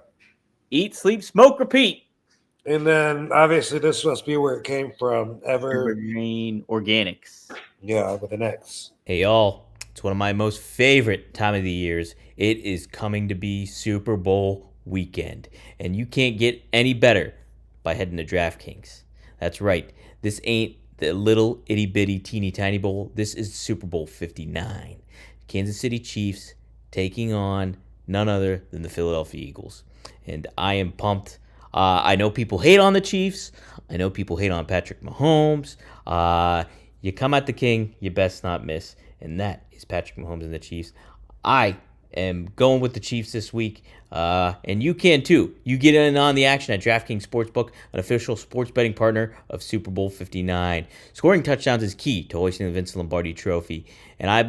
Eat, sleep, smoke, repeat. And then obviously this must be where it came from. Evergreen Organics. Yeah, with an X. Hey, y'all. It's one of my most favorite time of the years. It is coming to be Super Bowl weekend. And you can't get any better by heading to DraftKings. That's right. This ain't the little itty bitty teeny tiny bowl. This is Super Bowl 59. Kansas City Chiefs taking on none other than the Philadelphia Eagles. And I am pumped. I know people hate on the Chiefs. I know people hate on Patrick Mahomes. You come at the king, you best not miss. And that is Patrick Mahomes and the Chiefs. I am going with the Chiefs this week. And you can too. You get in on the action at DraftKings Sportsbook, an official sports betting partner of Super Bowl 59. Scoring touchdowns is key to hoisting the Vince Lombardi trophy. And I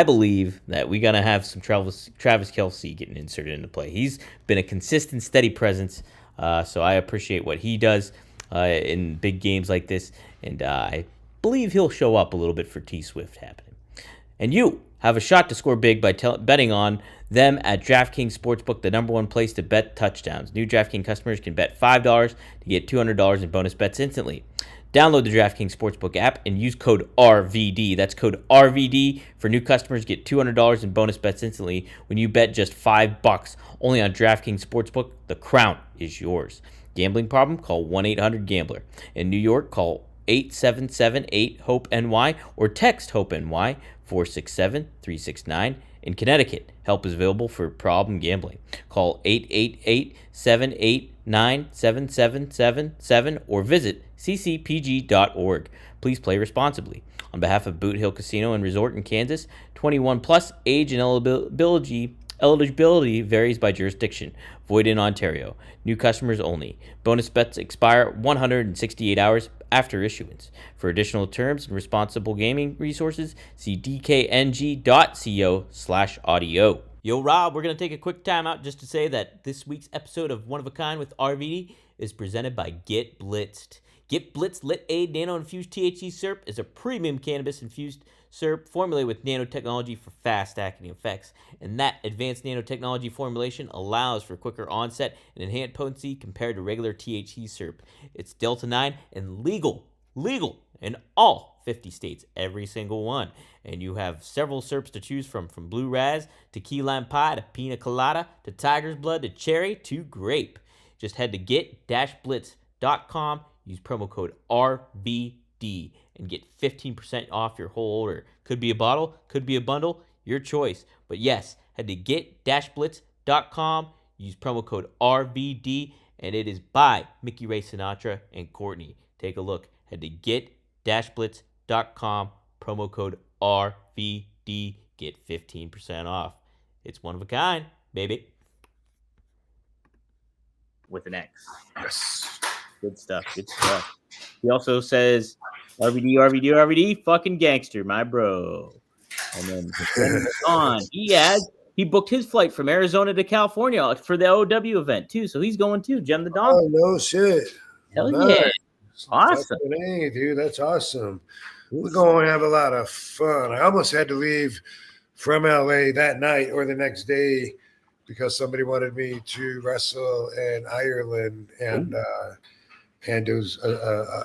believe that we're going to have some Travis Kelce getting inserted into play. He's been a consistent, steady presence. So I appreciate what he does in big games like this. And I believe he'll show up a little bit for T-Swift happening. And you have a shot to score big by betting on them at DraftKings Sportsbook, the number one place to bet touchdowns. New DraftKings customers can bet $5 to get $200 in bonus bets instantly. Download the DraftKings Sportsbook app and use code RVD. That's code RVD for new customers. Get $200 in bonus bets instantly when you bet just $5 only on DraftKings Sportsbook. The crown is yours. Gambling problem? Call 1-800-GAMBLER. In New York, call 877-8-HOPE-NY or text HOPE-NY 467-369. In Connecticut, help is available for problem gambling. Call 888-789-7777 or visit ccpg.org. Please play responsibly. On behalf of Boot Hill Casino and Resort in Kansas, 21 plus, age and eligibility varies by jurisdiction. Void in Ontario. New customers only. Bonus bets expire 168 hours after issuance. For additional terms and responsible gaming resources, see dkng.co/audio. Yo, Rob, we're going to take a quick time out just to say that this week's episode of One of a Kind with RVD is presented by Get Blitzed. Get Blitzed Lit Aid Nano Infused THC Syrup is a premium cannabis infused syrup formulated with nanotechnology for fast-acting effects. And that advanced nanotechnology formulation allows for quicker onset and enhanced potency compared to regular THC syrup. It's Delta 9 and legal in all 50 states, every single one. And you have several syrups to choose from Blue Raz to Key Lime Pie to Pina Colada to Tiger's Blood to Cherry to Grape. Just head to get-blitz.com, use promo code RVD, and get 15% off your whole order. Could be a bottle, could be a bundle, your choice. But yes, head to get-blitz.com, use promo code RVD, and it is by Mickey Ray Sinatra and Courtney. Take a look. Head to get-blitz.com, promo code RVD, get 15% off. It's one of a kind, baby. With an X. Yes. Good stuff. He also says, RVD, fucking gangster, my bro. And then he booked his flight from Arizona to California for the OW event too. So he's going too. Gem the Dom. Oh, no shit. Hell Nice. yeah. Awesome. Hey, dude, that's awesome. We're going to have a lot of fun. I almost had to leave from LA that night or the next day because somebody wanted me to wrestle in Ireland and do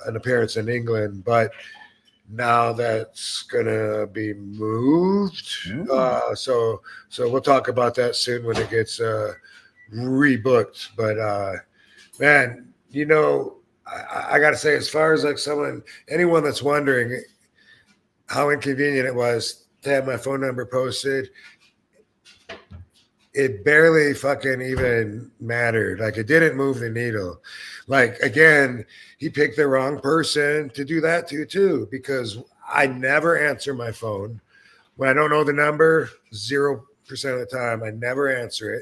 an appearance in England. But now that's gonna be moved. So we'll talk about that soon when it gets rebooked. But man, you know, I gotta say, as far as like anyone that's wondering how inconvenient it was to have my phone number posted, it barely fucking even mattered. Like, it didn't move the needle. Like, again, he picked the wrong person to do that to too, because I never answer my phone. When I don't know the number, 0% of the time, I never answer it.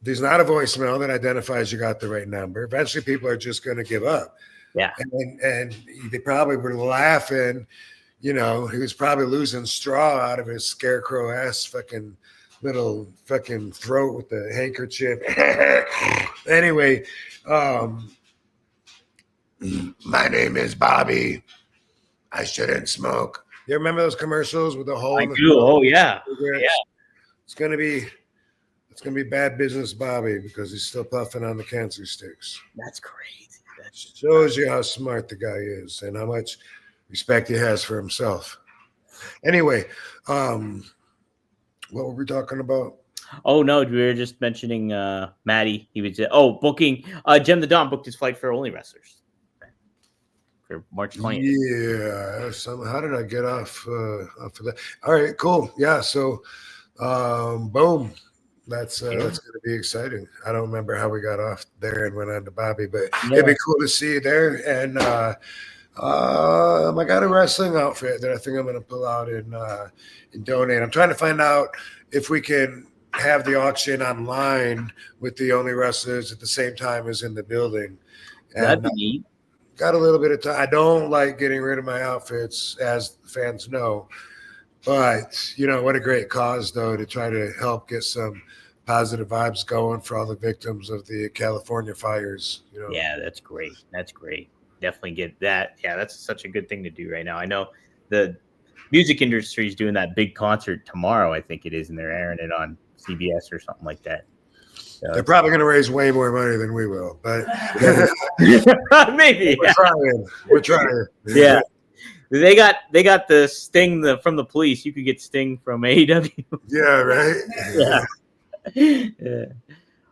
There's not a voicemail that identifies you got the right number. Eventually people are just going to give up. Yeah. And they probably were laughing. You know, he was probably losing straw out of his scarecrow ass fucking little fucking throat with the handkerchief. Anyway, my name is Bobby. I shouldn't smoke. You remember those commercials with the hole? I do. Oh yeah. Yeah. It's gonna be bad business, Bobby, because he's still puffing on the cancer sticks. That's crazy. That shows you how smart the guy is and how much respect he has for himself. Anyway, what were we talking about? Oh no, we were just mentioning Maddie. He was booking. Gem the Dom booked his flight for Only Wrestlers for March 20th. Yeah. How did I get off of that? All right, cool. Yeah. So, boom. That's going to be exciting. I don't remember how we got off there and went on to Bobby, but it'd be cool to see you there. And I got a wrestling outfit that I think I'm going to pull out and donate. I'm trying to find out if we can have the auction online with the Only Wrestlers at the same time as in the building. And that'd be neat. Got a little bit of time. I don't like getting rid of my outfits, as fans know. But, you know, what a great cause, though, to try to help get some positive vibes going for all the victims of the California fires. You know? Yeah, that's great. That's great. Definitely get that. Yeah, that's such a good thing to do right now. I know the music industry is doing that big concert tomorrow, I think it is, and they're airing it on CBS or something like that. They're probably going to raise way more money than we will, but maybe. we're trying. We're trying. Yeah. They got the sting from the police. You could get sting from AEW. Yeah, right? Yeah. Yeah.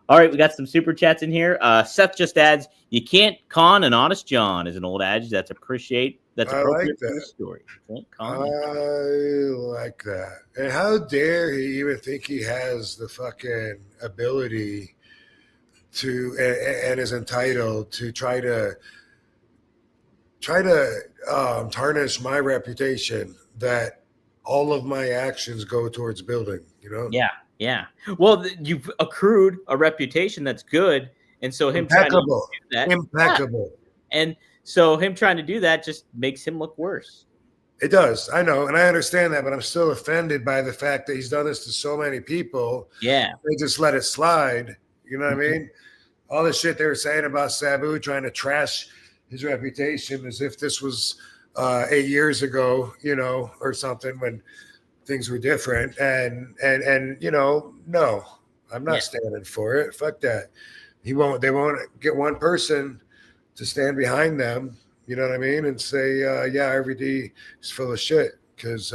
All right, we got some super chats in here. Seth just adds, "You can't con an honest John" is an old adage. That's appropriate I for like the that. story. You can't I con it. like that. And how dare he even think he has the fucking ability to and is entitled to try to tarnish my reputation that all of my actions go towards building, you know? Yeah. Well, you've accrued a reputation that's good, and so him trying to do that, Impeccable. and so him trying to do that just makes him look worse. It does. I know, and I understand that, but I'm still offended by the fact that he's done this to so many people. Yeah. They just let it slide. You know what I mean? All the shit they were saying about Sabu trying to trash his reputation as if this was 8 years ago, you know, or something when things were different. And you know, no, I'm not standing for it. Fuck that. They won't get one person to stand behind them, you know what I mean, and say, yeah, RVD is full of shit. Because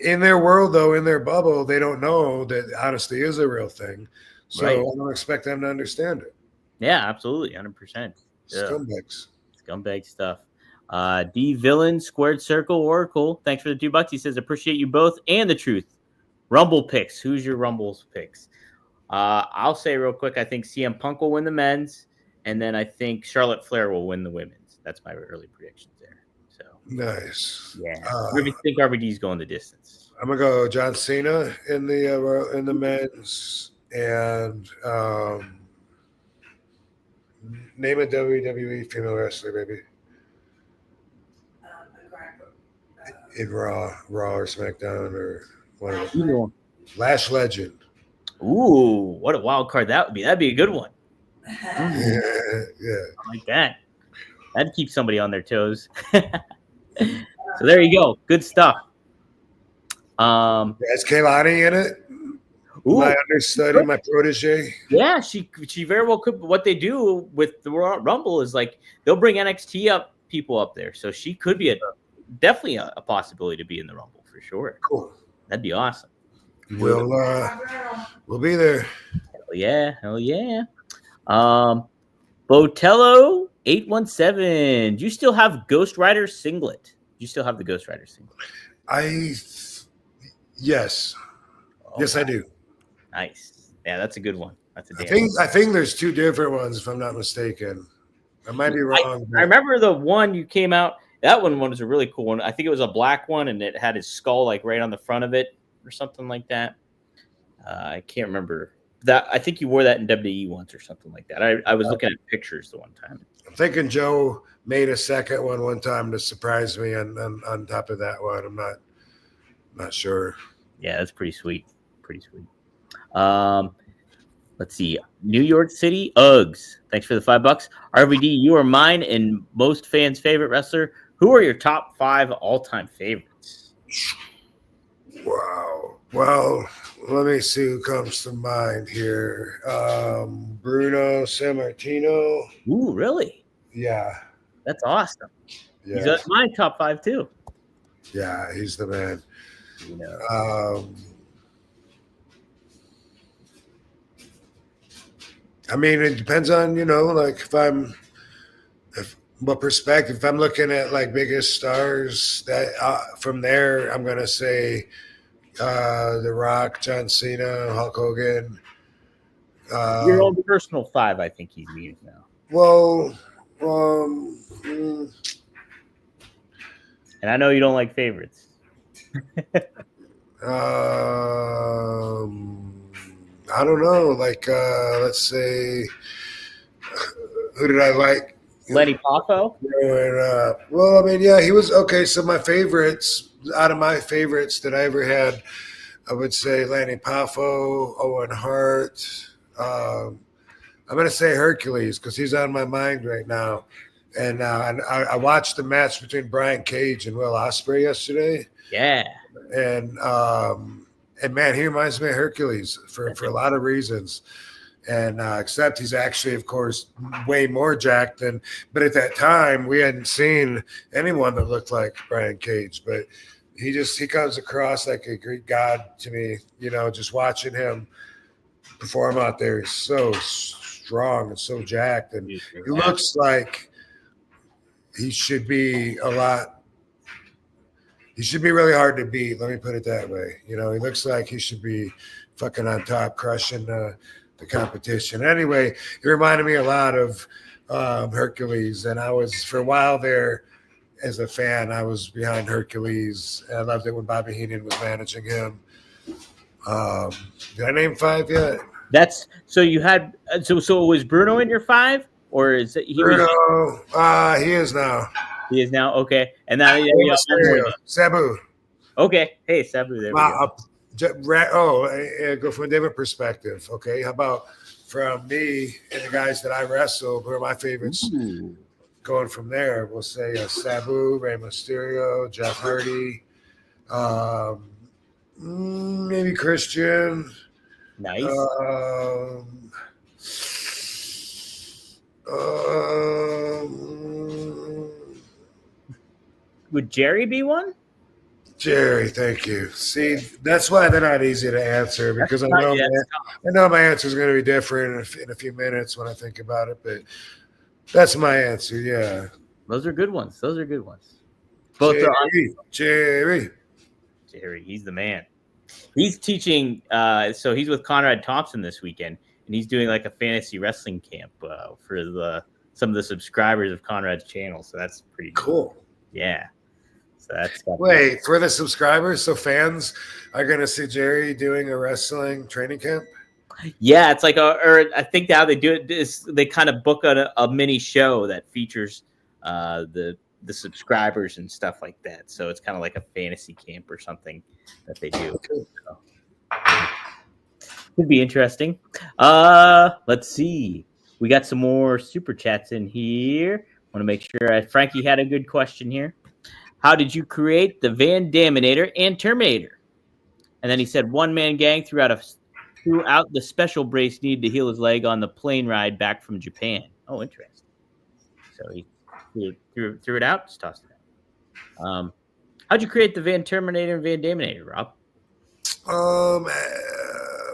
in their world, though, in their bubble, they don't know that honesty is a real thing. So I don't expect them to understand it. Yeah, absolutely, 100%. Scumbags. Scumbag stuff. D Villain Squared Circle Oracle. Thanks for the $2. He says, "Appreciate you both and the truth." Rumble picks. Who's your Rumbles picks? I'll say real quick. I think CM Punk will win the men's, and then I think Charlotte Flair will win the women's. That's my early predictions there. So nice. Yeah. Where do you think RVD's going the distance? I'm gonna go John Cena in the men's, and name a WWE female wrestler, baby. In Raw or SmackDown or whatever. Lash Legend. Ooh, what a wild card that would be. That'd be a good one. Yeah. I like that. That'd keep somebody on their toes. So there you go. Good stuff. Is Kaylani in it? Ooh, My understudy, my protege. Yeah, she very well could. What they do with the Rumble is like they'll bring NXT people up there, so she could be definitely a possibility to be in the Rumble for sure. Cool. That'd be awesome. We'll be there. Hell yeah. Botello 817. Do you still have Ghost Rider singlet? Do you still have the Ghost Rider singlet? Yes. Yes, I do. Nice. Yeah, that's a good one. That's a I think there's two different ones, if I'm not mistaken. I might be wrong. I remember the one you came out. That one was a really cool one. I think it was a black one, and it had his skull like right on the front of it or something like that. I can't remember that. I think you wore that in WWE once or something like that. I was looking at pictures the one time. I'm thinking Joe made a second one time to surprise me on top of that one. I'm not sure. Yeah, that's pretty sweet. Pretty sweet. Let's see. New York City Uggs. Thanks for the $5. RVD, you are mine and most fans' favorite wrestler. Who are your top 5 all-time favorites? Wow. Well, let me see who comes to mind here. Bruno Sammartino. Ooh, really? Yeah. That's awesome. Yeah. He's at my top 5 too. Yeah, he's the man. You know. I mean, it depends on, like what perspective. If I'm looking at like biggest stars, that from there, I'm going to say The Rock, John Cena, Hulk Hogan. Your own personal 5, I think he's meaning now. Well, and I know you don't like favorites. I don't know. Like, let's say, who did I like? Lenny Poffo? Well, I mean, yeah, he was okay. So my favorites, out of my favorites that I ever had, I would say Lenny Poffo, Owen Hart. I'm going to say Hercules because he's on my mind right now. And I watched the match between Brian Cage and Will Ospreay yesterday. Yeah. And man, he reminds me of Hercules for a lot of reasons. And except he's actually, of course, way more jacked than. But at that time, we hadn't seen anyone that looked like Brian Cage. But he comes across like a Greek god to me. Just watching him perform out there, he's so strong and so jacked, and he looks like he should be He should be really hard to beat. Let me put it that way. He looks like he should be fucking on top, crushing the competition. Anyway, it reminded me a lot of Hercules, and I was for a while there as a fan. I was behind Hercules, and I loved it when Bobby Heenan was managing him. Did I name 5 yet? That's so you had so was Bruno in your 5, or is it Bruno? He is now. He is now, okay. And now Sabu. Okay, hey Sabu, there we go. Go from a different perspective. Okay, how about from me and the guys that I wrestle, who are my favorites? Ooh. Going from there, we'll say Sabu, Rey Mysterio, Jeff Hardy, maybe Christian. Nice. Would Jerry be one? Jerry, thank you. See, that's why they're not easy to answer, because I know my answer is going to be different in a few minutes when I think about it, but that's my answer. Yeah, those are good ones. Both Jerry. He's the man. He's teaching. So he's with Conrad Thompson this weekend, and he's doing like a fantasy wrestling camp for some of the subscribers of Conrad's channel. So that's pretty cool. Yeah. So that's for the subscribers, so fans are going to see Jerry doing a wrestling training camp. Yeah, it's like or I think how they do it is they kind of book a mini show that features the subscribers and stuff like that. So it's kind of like a fantasy camp or something that they do. Okay. So, could be interesting. Let's see. We got some more super chats in here. Want to make sure Frankie had a good question here. How did you create the Van Daminator and Terminator? And then he said 1-man gang throughout the special brace needed to heal his leg on the plane ride back from Japan. Oh, interesting. So he threw it out, just tossed it out. How'd you create the Van Terminator and Van Daminator, Rob?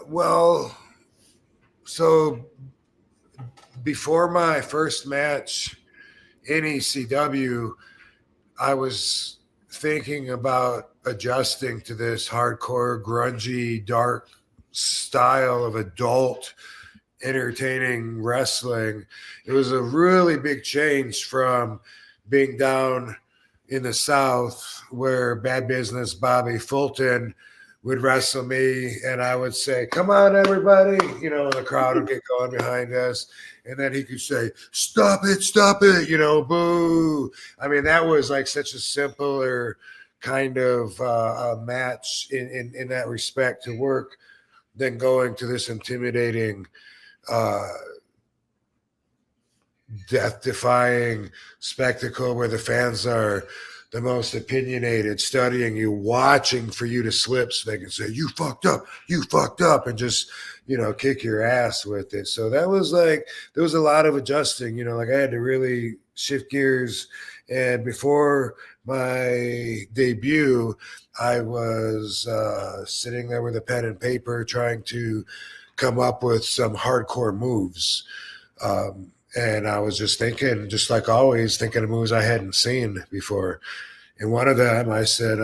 Well, so before my first match in ECW, I was thinking about adjusting to this hardcore, grungy, dark style of adult entertaining wrestling. It was a really big change from being down in the South where Bad Business Bobby Fulton would wrestle me, and I would say, "Come on, everybody," and the crowd would get going behind us. And then he could say, stop it, boo. I mean, that was like such a simpler kind of a match in that respect to work than going to this intimidating, death-defying spectacle where the fans are the most opinionated, studying you, watching for you to slip so they can say, you fucked up, and just, kick your ass with it. So that was like, there was a lot of adjusting, like I had to really shift gears. And before my debut, I was sitting there with a pen and paper trying to come up with some hardcore moves. And I was just thinking, just like always, thinking of moves I hadn't seen before. And one of them, I said,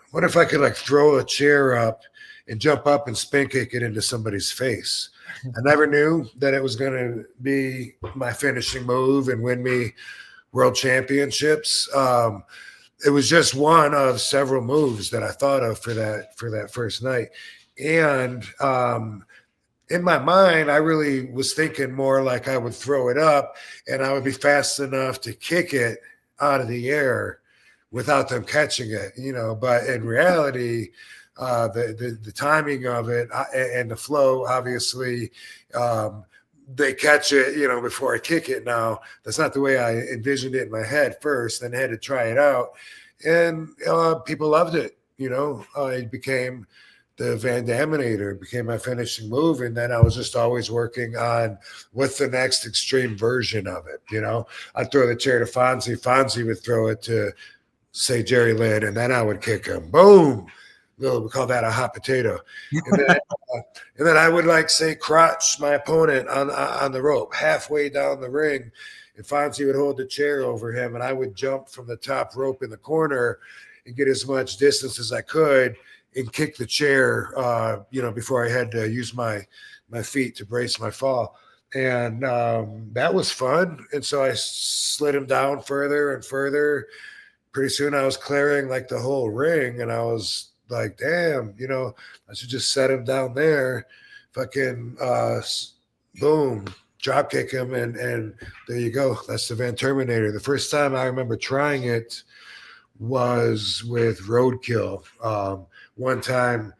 what if I could like throw a chair up and jump up and spin kick it into somebody's face? I never knew that it was going to be my finishing move and win me world championships. It was just one of several moves that I thought of for that first night. And in my mind, I really was thinking more like I would throw it up and I would be fast enough to kick it out of the air without them catching it, but in reality, the timing of it and the flow, obviously, they catch it, before I kick it. Now, that's not the way I envisioned it in my head first. Then I had to try it out, and people loved it. It became the Van Daminator became my finishing move. And then I was just always working on what's the next extreme version of it. You know, I'd throw the chair to Fonzie. Fonzie would throw it to, say, Jerry Lynn, and then I would kick him. Boom. We call that a hot potato. And then I would, like, say, crotch my opponent on the rope halfway down the ring. And Fonzie would hold the chair over him, and I would jump from the top rope in the corner and get as much distance as I could and kick the chair, before I had to use my feet to brace my fall. And that was fun. And so I slid him down further and further. Pretty soon I was clearing, like, the whole ring, and I was like, damn, I should just set him down there, fucking boom, drop kick him, and there you go. That's the Van Terminator. The first time I remember trying it was with Roadkill. One time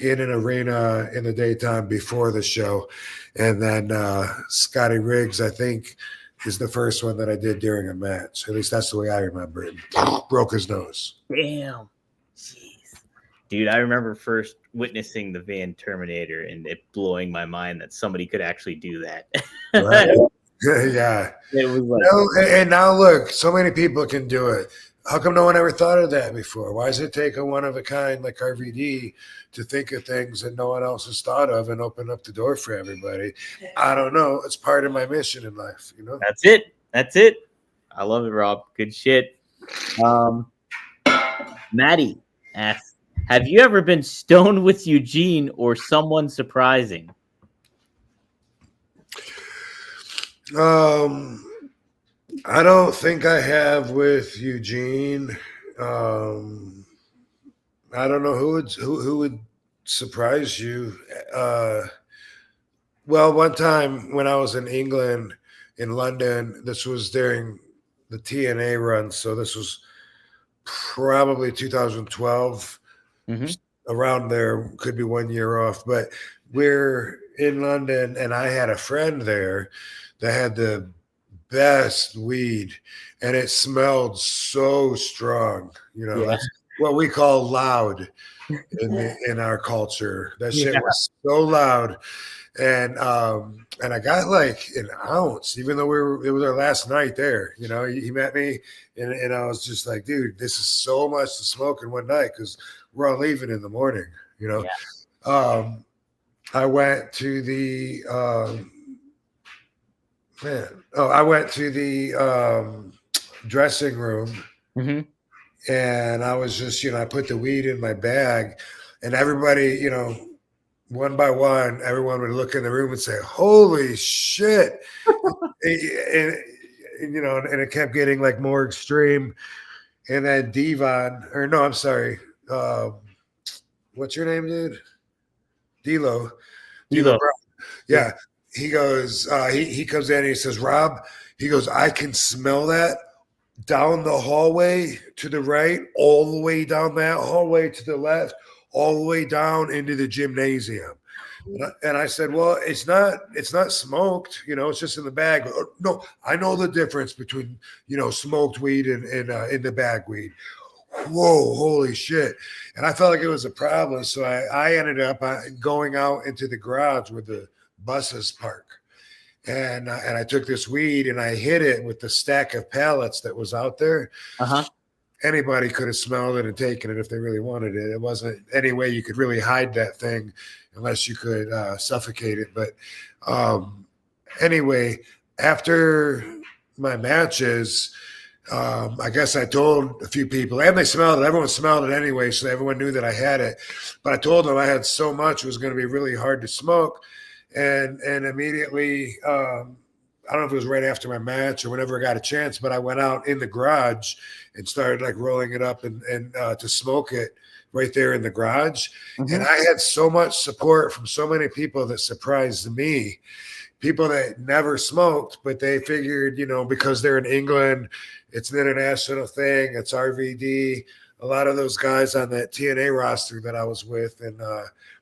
in an arena in the daytime before the show. And then Scotty Riggs, I think, is the first one that I did during a match. At least that's the way I remember it. Broke his nose. Damn. Jeez. Dude, I remember first witnessing the Van Terminator and it blowing my mind that somebody could actually do that. Right. Yeah. It was like, and now look, so many people can do it. How come no one ever thought of that before? Why does it take a one of a kind like RVD to think of things that no one else has thought of and open up the door for everybody? I don't know. It's part of my mission in life, That's it. That's it. I love it, Rob. Good shit. Maddie asks, have you ever been stoned with Eugene or someone surprising? I don't think I have with Eugene. I don't know who would surprise you. Well, one time when I was in England, in London, this was during the TNA run, so this was probably 2012. Around there, could be 1 year off, but we're in London, and I had a friend there that had the best weed, and it smelled so strong. That's what we call loud in our culture. That shit was so loud, and I got like an ounce, even though it was our last night there. He met me, and I was just like, dude, this is so much to smoke in one night because we're all leaving in the morning. I went to the dressing room, and I was just, I put the weed in my bag, and everybody, one by one, everyone would look in the room and say, holy shit. and it kept getting like more extreme. And then what's your name, dude? D'Lo. Yeah. He goes, he comes in and he says, Rob, he goes, I can smell that down the hallway to the right, all the way down that hallway to the left, all the way down into the gymnasium. And I said, well, it's not smoked, it's just in the bag. No, I know the difference between, smoked weed and in the bag weed. Whoa, holy shit. And I felt like it was a problem. So I ended up going out into the garage where the buses park. And I took this weed and I hit it with the stack of pallets that was out there. Anybody could have smelled it and taken it if they really wanted it. It wasn't any way you could really hide that thing unless you could suffocate it. But anyway, after my matches, I guess I told a few people, and they smelled it. Everyone smelled it anyway, so everyone knew that I had it. But I told them I had so much it was going to be really hard to smoke. And immediately, I don't know if it was right after my match or whenever I got a chance, but I went out in the garage and started like rolling it up and to smoke it right there in the garage. And I had so much support from so many people that surprised me. People that never smoked, but they figured, because they're in England, it's an international thing. It's RVD. A lot of those guys on that TNA roster that I was with in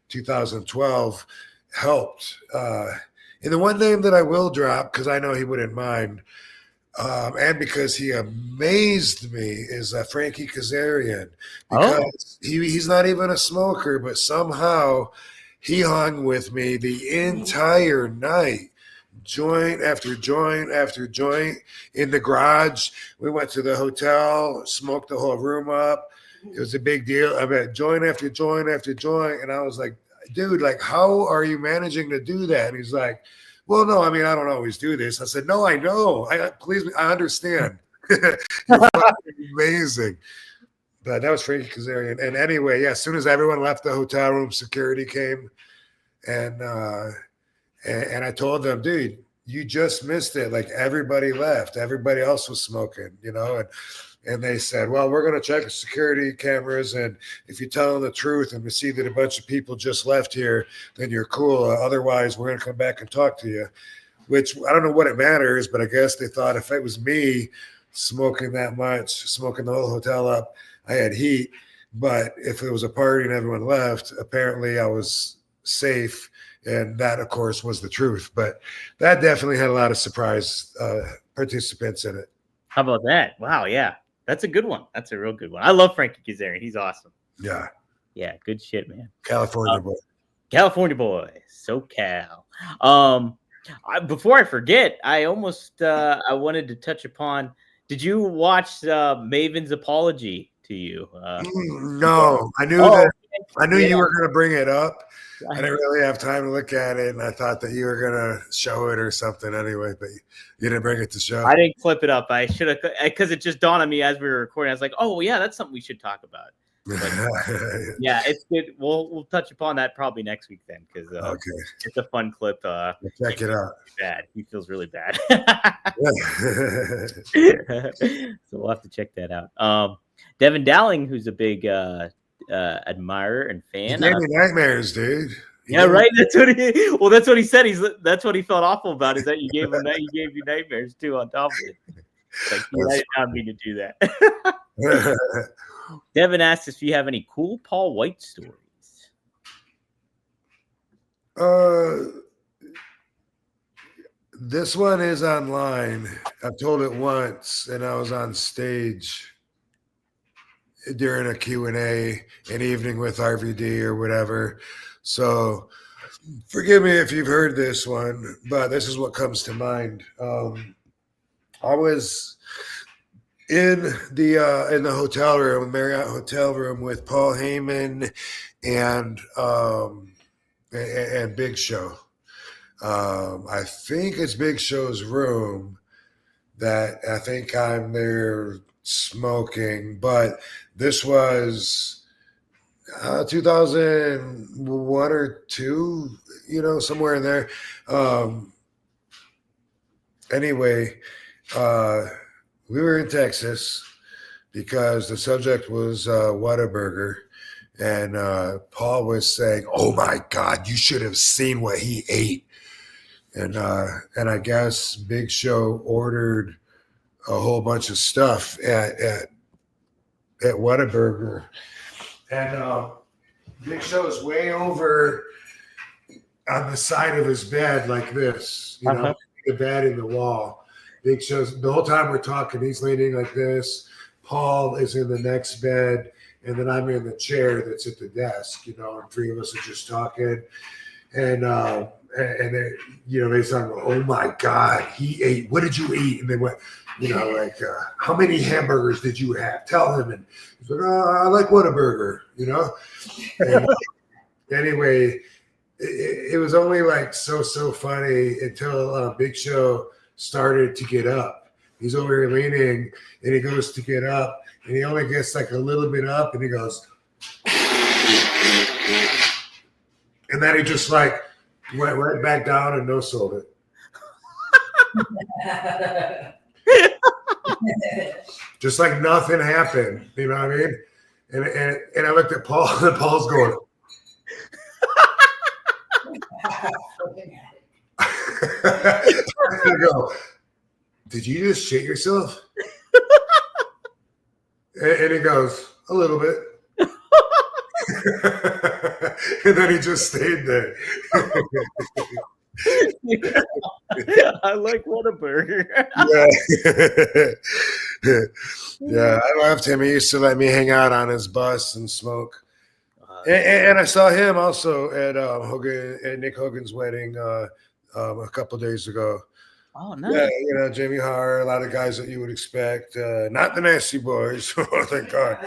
2012 helped. And the one name that I will drop, because I know he wouldn't mind, and because he amazed me, is Frankie Kazarian. Because he's not even a smoker, but somehow he hung with me the entire night. Joint after joint after joint in the garage. We went to the hotel, smoked the whole room up. It was a big deal. I mean, joint after joint after joint. And I was like, dude, like, how are you managing to do that? And he's like, well, no, I mean, I don't always do this. I said, no, I know. I understand. You're fucking amazing. But that was Frankie Kazarian. And anyway, yeah, as soon as everyone left the hotel room, security came. And I told them, dude, you just missed it. Like, everybody left. Everybody else was smoking, you know? And they said, well, we're going to check the security cameras. And if you tell them the truth and we see that a bunch of people just left here, then you're cool. Otherwise, we're going to come back and talk to you, which I don't know what it matters, but I guess they thought if it was me smoking that much, smoking the whole hotel up, I had heat. But if it was a party and everyone left, apparently I was safe. And that, of course, was the truth. But that definitely had a lot of surprise participants in it. How about that? Wow, yeah. That's a good one. That's a real good one. I love Frankie Kazarian. He's awesome. Yeah. Yeah, good shit, man. California boy. California boy. SoCal. Before I forget, I almost I wanted to touch upon, did you watch Maven's apology to you? No. I knew that. I knew you were going to bring it up. I didn't really have time to look at it, and I thought that you were going to show it or something anyway, but you didn't bring it to show. I didn't clip it up. I should have, because it just dawned on me as we were recording. I was like, oh, yeah, that's something we should talk about. But, yeah, it's good. We'll touch upon that probably next week then, because it's a fun clip. Check it out. Bad. He feels really bad. So we'll have to check that out. Devin Dowling, who's a big admirer and fan. He gave me nightmares, dude. Yeah, right. That's what he said. That's what he felt awful about, is that he gave you nightmares too on top of it. Like, I did not mean to do that. Devin asked if you have any cool Paul White stories. This one is online. I've told it once, and I was on stage during a Q&A, an evening with RVD or whatever. So forgive me if you've heard this one, but this is what comes to mind. I was in the hotel room, Marriott hotel room, with Paul Heyman and Big Show. I think it's Big Show's room that I think I'm there smoking, but this was 2001 or 2, somewhere in there. Anyway, we were in Texas because the subject was Whataburger, and Paul was saying, "Oh my God, you should have seen what he ate." And I guess Big Show ordered a whole bunch of stuff at Whataburger, and Big Show is way over on the side of his bed like this, the bed in the wall. Big Show's, the whole time we're talking, he's leaning like this. Paul is in the next bed, and then I'm in the chair that's at the desk, and 3 of us are just talking, and they, they said, "Oh my God, he ate. What did you eat?" And they went, how many hamburgers did you have? Tell him. And he's like, I like Whataburger, And anyway, it was only like so funny until Big Show started to get up. He's over here leaning, and he goes to get up, and he only gets like a little bit up, and he goes, and then he just like went right back down and no-sold it. Just like nothing happened, you know what I mean? And I looked at Paul, and Paul's going, I go, "Did you just shit yourself?" And he goes, "A little bit." And then he just stayed there. I like Whataburger. Yeah. Yeah, I loved him. He used to let me hang out on his bus and smoke. And I saw him also at Nick Hogan's wedding a couple days ago. Oh, Yeah, nice. Jamie Harr, a lot of guys that you would expect. Not the Nasty Boys, oh, thank God.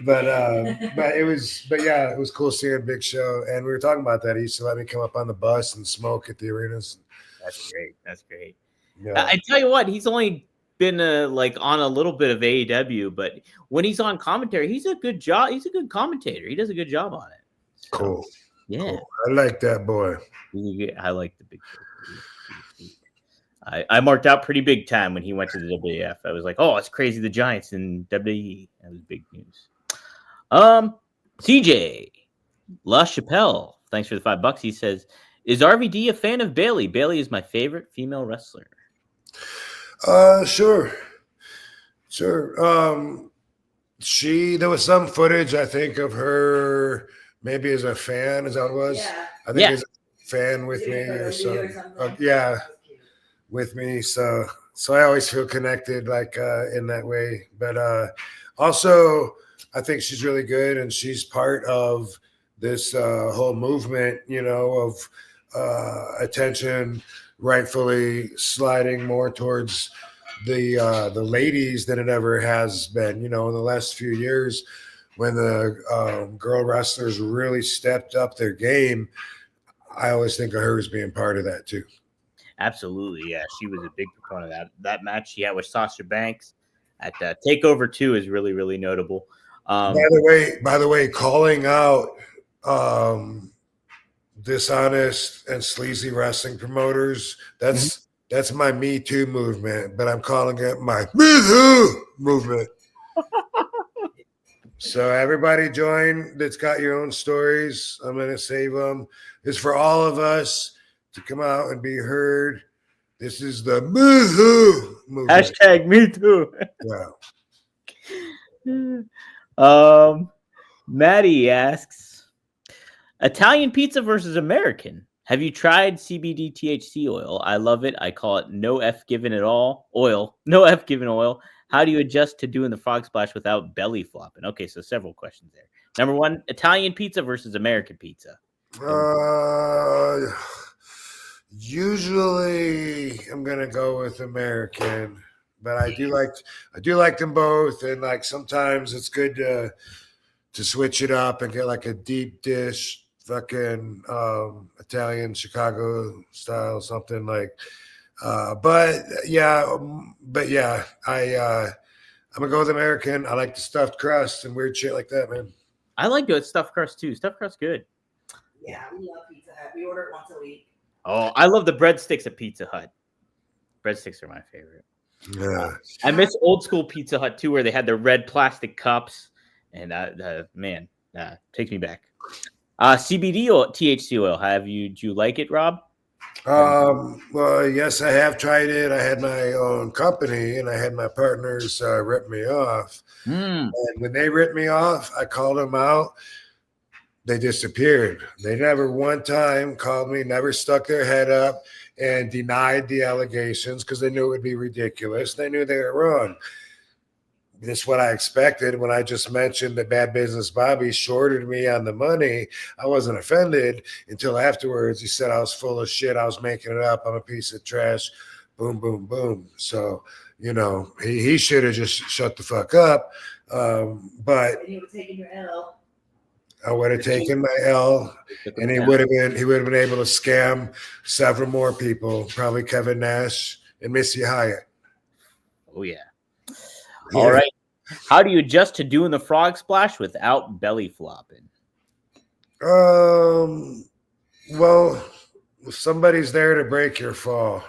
But it was cool seeing Big Show, and we were talking about that. He used to let me come up on the bus and smoke at the arenas. That's great. That's great. Yeah. I tell you what, he's only been like on a little bit of AEW, but when he's on commentary, he's a good job. He's a good commentator. He does a good job on it. So, cool. Yeah, cool. I like that boy. I like the Big Show. I marked out pretty big time when he went to the WWF. I was like, oh, it's crazy. The Giants in WWE. That was big news. CJ La Chapelle, thanks for the $5. He says, is RVD a fan of Bailey? Bailey is my favorite female wrestler. Sure. There was some footage, I think, of her maybe as a fan. Is that what it was? Yeah. I think as a fan with me or something. Yeah, with me. So I always feel connected like in that way. But also, I think she's really good, and she's part of this whole movement, of attention rightfully sliding more towards the ladies than it ever has been. In the last few years, when the girl wrestlers really stepped up their game, I always think of her as being part of that too. Absolutely, yeah. She was a big proponent of that match she had with Sasha Banks at TakeOver 2 is really, really notable. By the way, calling out dishonest and sleazy wrestling promoters, that's my Me Too movement, but I'm calling it my Me Too movement. So everybody join that's got your own stories. I'm going to save them. It's for all of us to come out and be heard. This is the Me Too movement. Hashtag Me Too. Yeah. Maddie asks, Italian pizza versus American. Have you tried CBD THC oil? I love it. I call it no F given at all oil. No F given oil. How do you adjust to doing the frog splash without belly flopping? Okay, so several questions there. Number one, Italian pizza versus American pizza. Usually I'm gonna go with American, but I do like them both, and like sometimes it's good to switch it up and get like a deep dish, fucking Italian Chicago style, something like. But yeah, I'm gonna go with American. I like the stuffed crust and weird shit like that, man. I like good stuffed crust too. Stuffed crust good. Yeah, we love Pizza Hut. We order it once a week. Oh, I love the breadsticks at Pizza Hut. Breadsticks are my favorite. Yeah. I miss old school Pizza Hut too, where they had the red plastic cups, and takes me back. CBD oil, THC oil. Do you like it, Rob? Well, yes, I have tried it. I had my own company, and I had my partners rip me off. And when they ripped me off, I called them out. They disappeared. They never one time called me, never stuck their head up and denied the allegations because they knew it would be ridiculous. They knew they were wrong. This is what I expected when I just mentioned that Bad Business Bobby shorted me on the money. I wasn't offended until afterwards. He said I was full of shit. I was making it up. I'm a piece of trash. Boom, boom, boom. So, he should have just shut the fuck up. But And he was taking your L. I would have taken my L, and he would have been able to scam several more people, probably Kevin Nash and Missy Hyatt. Oh yeah. All right. How do you adjust to doing the frog splash without belly flopping? Well, if somebody's there to break your fall,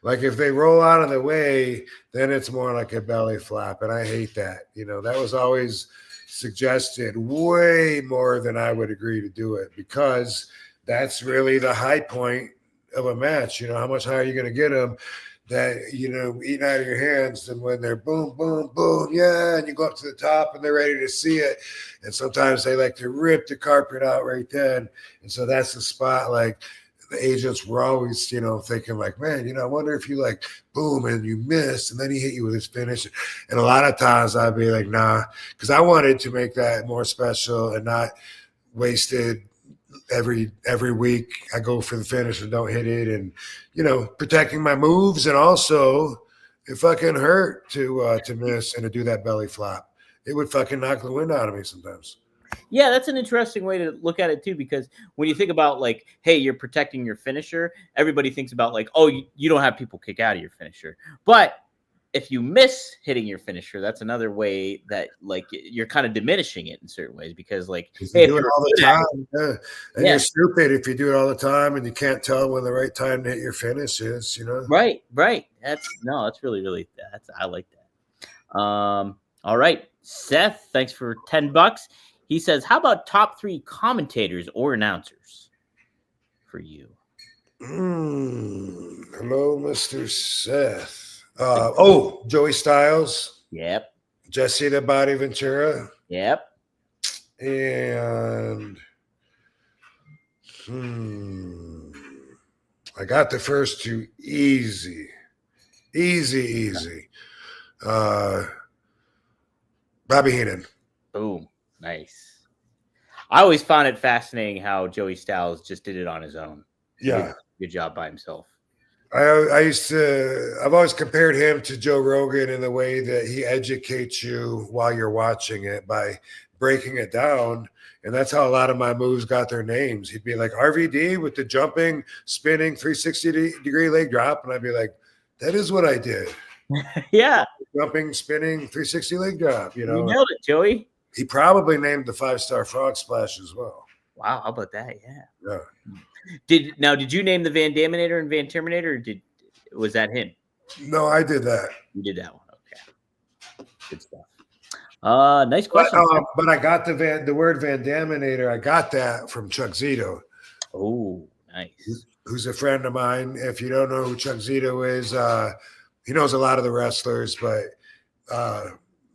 like if they roll out of the way, then it's more like a belly flop, and I hate that. That was always suggested way more than I would agree to do it, because that's really the high point of a match. How much higher are you going to get them? That, eating out of your hands, and when they're boom, boom, boom, yeah, and you go up to the top and they're ready to see it. And sometimes they like to rip the carpet out right then. And so that's the spot, like the agents were always, thinking like, man, I wonder if you like boom and you miss and then he hit you with his finish. And a lot of times I'd be like, nah, because I wanted to make that more special and not wasted every week. I go for the finish and don't hit it, and protecting my moves, and also it fucking hurt to miss and to do that belly flop. It would fucking knock the wind out of me sometimes. Yeah, that's an interesting way to look at it too, because when you think about like, hey, you're protecting your finisher, everybody thinks about like, oh, you don't have people kick out of your finisher. But if you miss hitting your finisher, that's another way that like you're kind of diminishing it in certain ways, because like, hey, you do it all the time, and you're stupid if you do it all the time and you can't tell when the right time to hit your finish is, Right. That's really I like that. All right, Seth, thanks for $10. He says, how about top 3 commentators or announcers for you? Hello, Mr. Seth. Joey Styles. Yep. Jesse the Body Ventura. Yep. And I got the first 2 easy. Bobby Heenan. Boom. Nice. I always found it fascinating how Joey Styles just did it on his own. Yeah. Good job by himself. I've always compared him to Joe Rogan in the way that he educates you while you're watching it by breaking it down. And that's how a lot of my moves got their names. He'd be like RVD with the jumping, spinning 360-degree leg drop. And I'd be like, that is what I did. Yeah. Jumping, spinning, 360 leg drop, You nailed it, Joey. He probably named the 5-star frog splash as well. Wow, how about that? Yeah. Yeah. Did you name the Van Daminator and Van Terminator, or was that him? No, I did that. You did that one. Okay. Good stuff. Nice question. But I got the word Van Daminator. I got that from Chuck Zito. Oh, nice. Who's a friend of mine. If you don't know who Chuck Zito is, he knows a lot of the wrestlers, but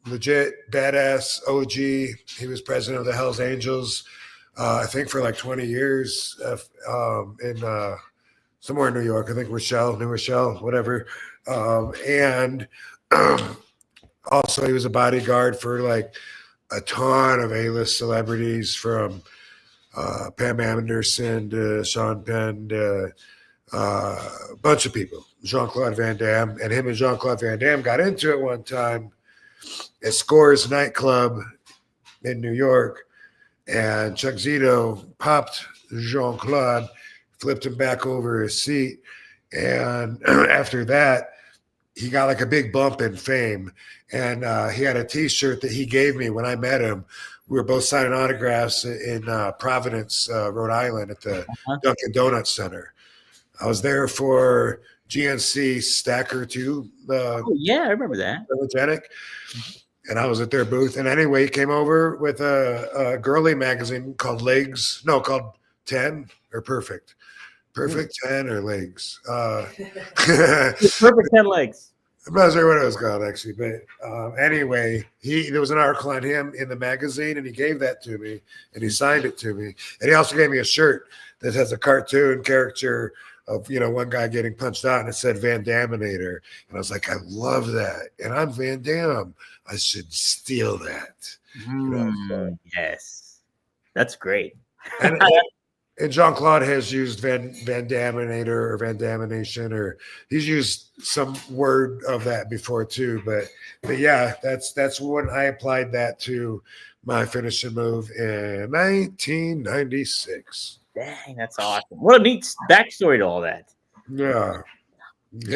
legit badass OG. He was president of the Hells Angels, I think for like 20 years in somewhere in New York. I think New Rochelle, whatever. And also he was a bodyguard for like a ton of A-list celebrities, from Pam Anderson to Sean Penn to a bunch of people. Jean-Claude Van Damme, and him and Jean-Claude Van Damme got into it one time at Scores nightclub in New York, and Chuck Zito popped Jean-Claude, flipped him back over his seat, and after that, he got like a big bump in fame, and he had a T-shirt that he gave me when I met him. We were both signing autographs in Providence, Rhode Island, at the Dunkin' Donuts Center. I was there for GNC Stacker 2. Yeah, I remember that. And I was at their booth. And anyway, he came over with a girly magazine called called 10 or Perfect. Perfect 10 or Legs. Perfect 10 Legs. I'm not sure what it was called, actually. But anyway, there was an article on him in the magazine, and he gave that to me, and he signed it to me. And he also gave me a shirt that has a cartoon caricature of one guy getting punched out, and it said Van Daminator, and I was like, I love that, and I'm Van Damme. I should steal that. Yes, that's great. And Jean-Claude has used Van Daminator or Van Damination, or he's used some word of that before too. But yeah, that's when I applied that to my finishing move in 1996. Dang, that's awesome. What a neat backstory to all that. Yeah.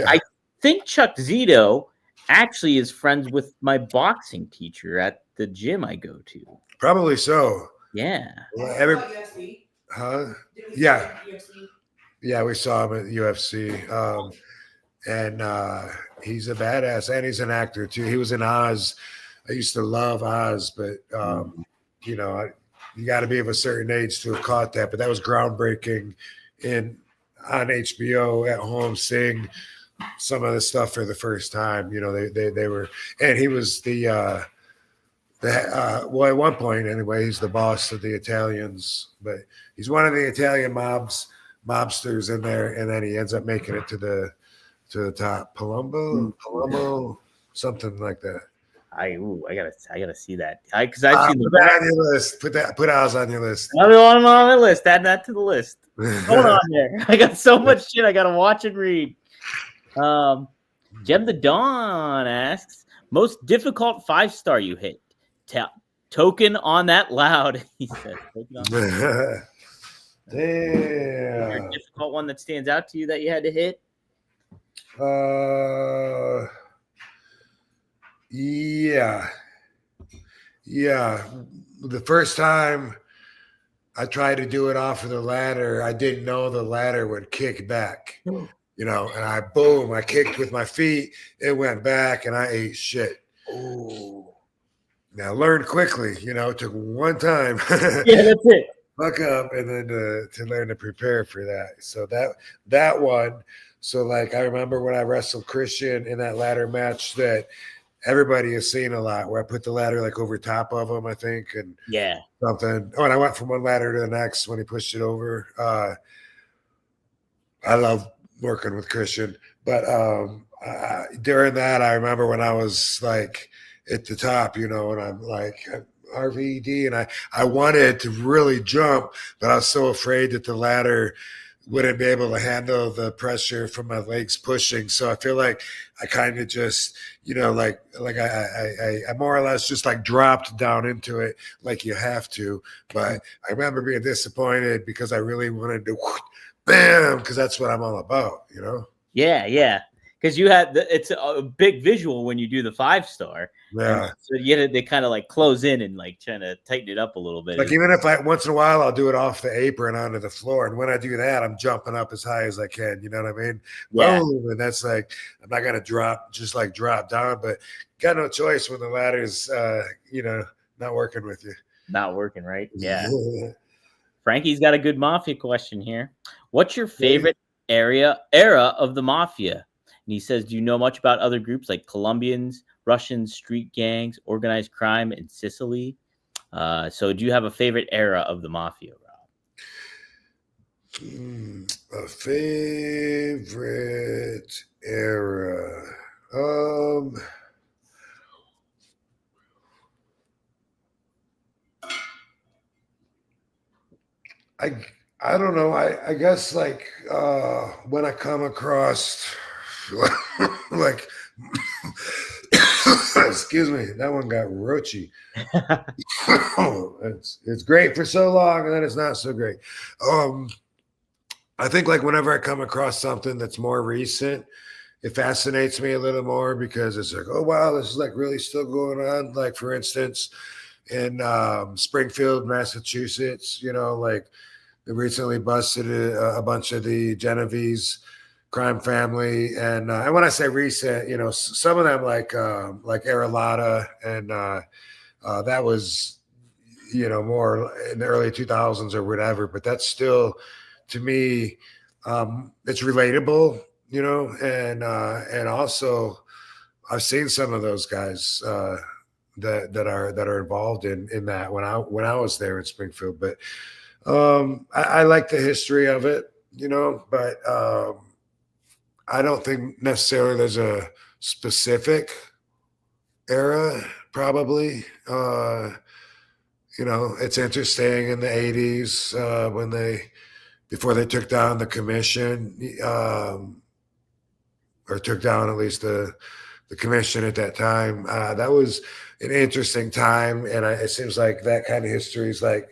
I think Chuck Zito actually is friends with my boxing teacher at the gym I go to. Probably so. Yeah. Huh? Yeah. Yeah, we saw him at UFC. And he's a badass, and he's an actor too. He was in Oz. I used to love Oz, but you got to be of a certain age to have caught that. But that was groundbreaking on HBO at home, seeing some of the stuff for the first time. They were, and he was at one point anyway, he's the boss of the Italians, but he's one of the Italian mob's mobsters in there, and then he ends up making it to the top. Palumbo, something like that. I gotta see that. Because I've seen Put the that on your list. Put Oz on your list. Another one on my list. Add that to the list. Hold on there. I got so much shit I gotta watch and read. Jem the Dawn asks, most difficult 5-star you hit. Token on that loud. He said. Damn. A difficult one that stands out to you that you had to hit? Yeah. The first time I tried to do it off of the ladder, I didn't know the ladder would kick back. And I kicked with my feet, it went back, and I ate shit. Oh. Now, learned quickly, it took one time. Yeah, that's it. Fuck up, and then to learn to prepare for that. So that one. So, like, I remember when I wrestled Christian in that ladder match that everybody has seen a lot, where I put the ladder like over top of him, I think, and something. Oh, and I went from one ladder to the next when he pushed it over. I love working with Christian, but during that, I remember when I was like at the top, and I'm like RVD, and I wanted to really jump, but I was so afraid that the ladder wouldn't be able to handle the pressure from my legs pushing. So I feel like I kind of just, like I more or less just like dropped down into it like you have to. But I remember being disappointed because I really wanted to bam, because that's what I'm all about, Yeah. Because it's a big visual when you do the 5-star. Yeah. So they kind of like close in and like trying to tighten it up a little bit. Like even if once in a while I'll do it off the apron onto the floor, and when I do that, I'm jumping up as high as I can. You know what I mean? Yeah. Boom, and that's like I'm not gonna drop down, but got no choice when the ladder's not working with you. Not working, right? Yeah. Frankie's got a good mafia question here. What's your favorite era of the mafia? And he says, do you know much about other groups like Colombians, Russians, street gangs, organized crime in Sicily? So do you have a favorite era of the mafia, Rob? A favorite era. I don't know. I guess like when I come across like excuse me, that one got roachy. It's great for so long, and then it's not so great. I think like whenever I come across something that's more recent, it fascinates me a little more because it's like, oh wow, this is like really still going on. Like for instance, in Springfield, Massachusetts, like they recently busted a bunch of the Genovese crime family, and when I say recent, some of them like Aralata, and that was more in the early 2000s or whatever. But that's still, to me, it's relatable, and also I've seen some of those guys that are involved in that when I was there in Springfield. But I like the history of it, but I don't think necessarily there's a specific era, probably. It's interesting in the 80s before they took down the commission, or took down at least the commission at that time. That was an interesting time, and it seems like that kind of history is like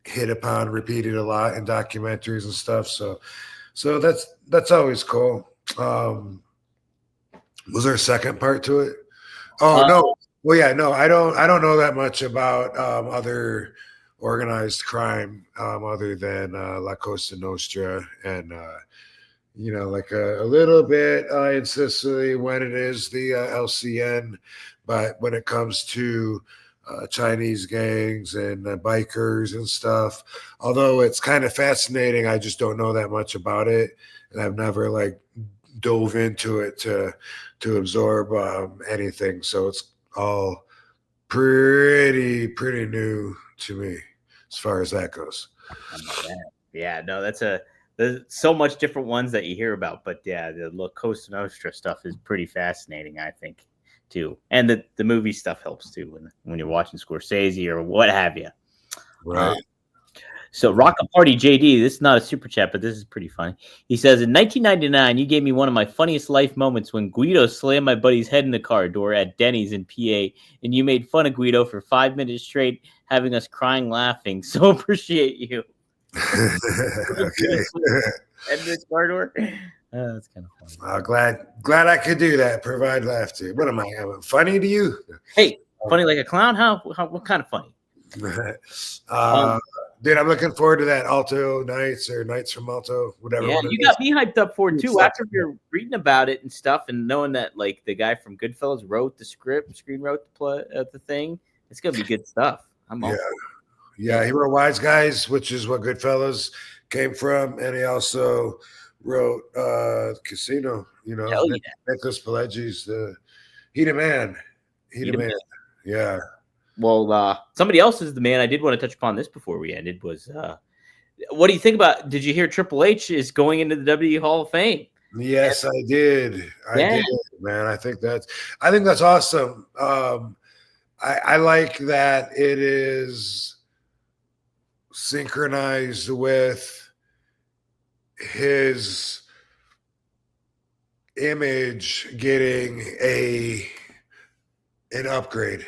hit upon, repeated a lot in documentaries and stuff. So that's always cool. Was there a second part to it? Oh no. Well, yeah, no, I don't know that much about other organized crime other than La Cosa Nostra and like a little bit in Sicily when it is the LCN, but when it comes to Chinese gangs and bikers and stuff, although it's kind of fascinating, I just don't know that much about it, and I've never like dove into it to absorb anything. So it's all pretty new to me as far as that goes. Yeah, no, that's a there's so much different ones that you hear about. But yeah, the La Cosa Nostra stuff is pretty fascinating, I think, too. And the movie stuff helps too when you're watching Scorsese or what have you. Right. So Rocket Party JD, this is not a super chat, but this is pretty funny. He says, in 1999, you gave me one of my funniest life moments when Guido slammed my buddy's head in the car door at Denny's in PA, and you made fun of Guido for 5 minutes straight, having us crying laughing. So appreciate you. Okay. Head in the car door. That's kind of funny. Glad I could do that. Provide laughter. What am I having? Funny to you? Hey, funny like a clown? What kind of funny? Dude, I'm looking forward to that Alto Nights or Nights from Alto, whatever. Yeah, you got me hyped up for it too. After you're reading about it and stuff, and knowing that like the guy from Goodfellas wrote the script, wrote the thing, it's gonna be good stuff. Yeah, he wrote Wise Guys, which is what Goodfellas came from, and he also wrote Casino. You know, Nicholas Pileggi's the He the Man. He the Man. Yeah. Well, somebody else is the man. I did want to touch upon this before we ended. Was what do you think about? Did you hear Triple H is going into the WWE Hall of Fame? Yes, I did. I did, man. I think that's awesome. I like that it is synchronized with his image getting an upgrade.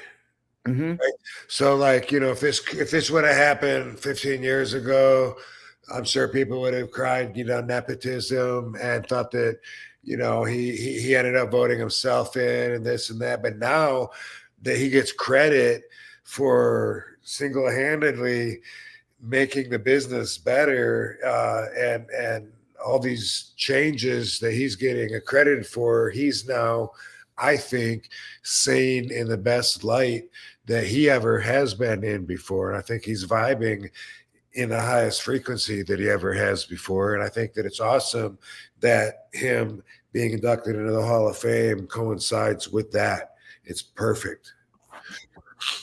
Mm-hmm. Right? So, like, you know, if this would have happened 15 years ago, I'm sure people would have cried, you know, nepotism and thought that, you know, he ended up voting himself in and this and that. But now that he gets credit for single-handedly making the business better, and all these changes that he's getting accredited for, he's now, I think, seen in the best light that he ever has been in before. And I think he's vibing in the highest frequency that he ever has before. And I think that it's awesome that him being inducted into the Hall of Fame coincides with that. It's perfect.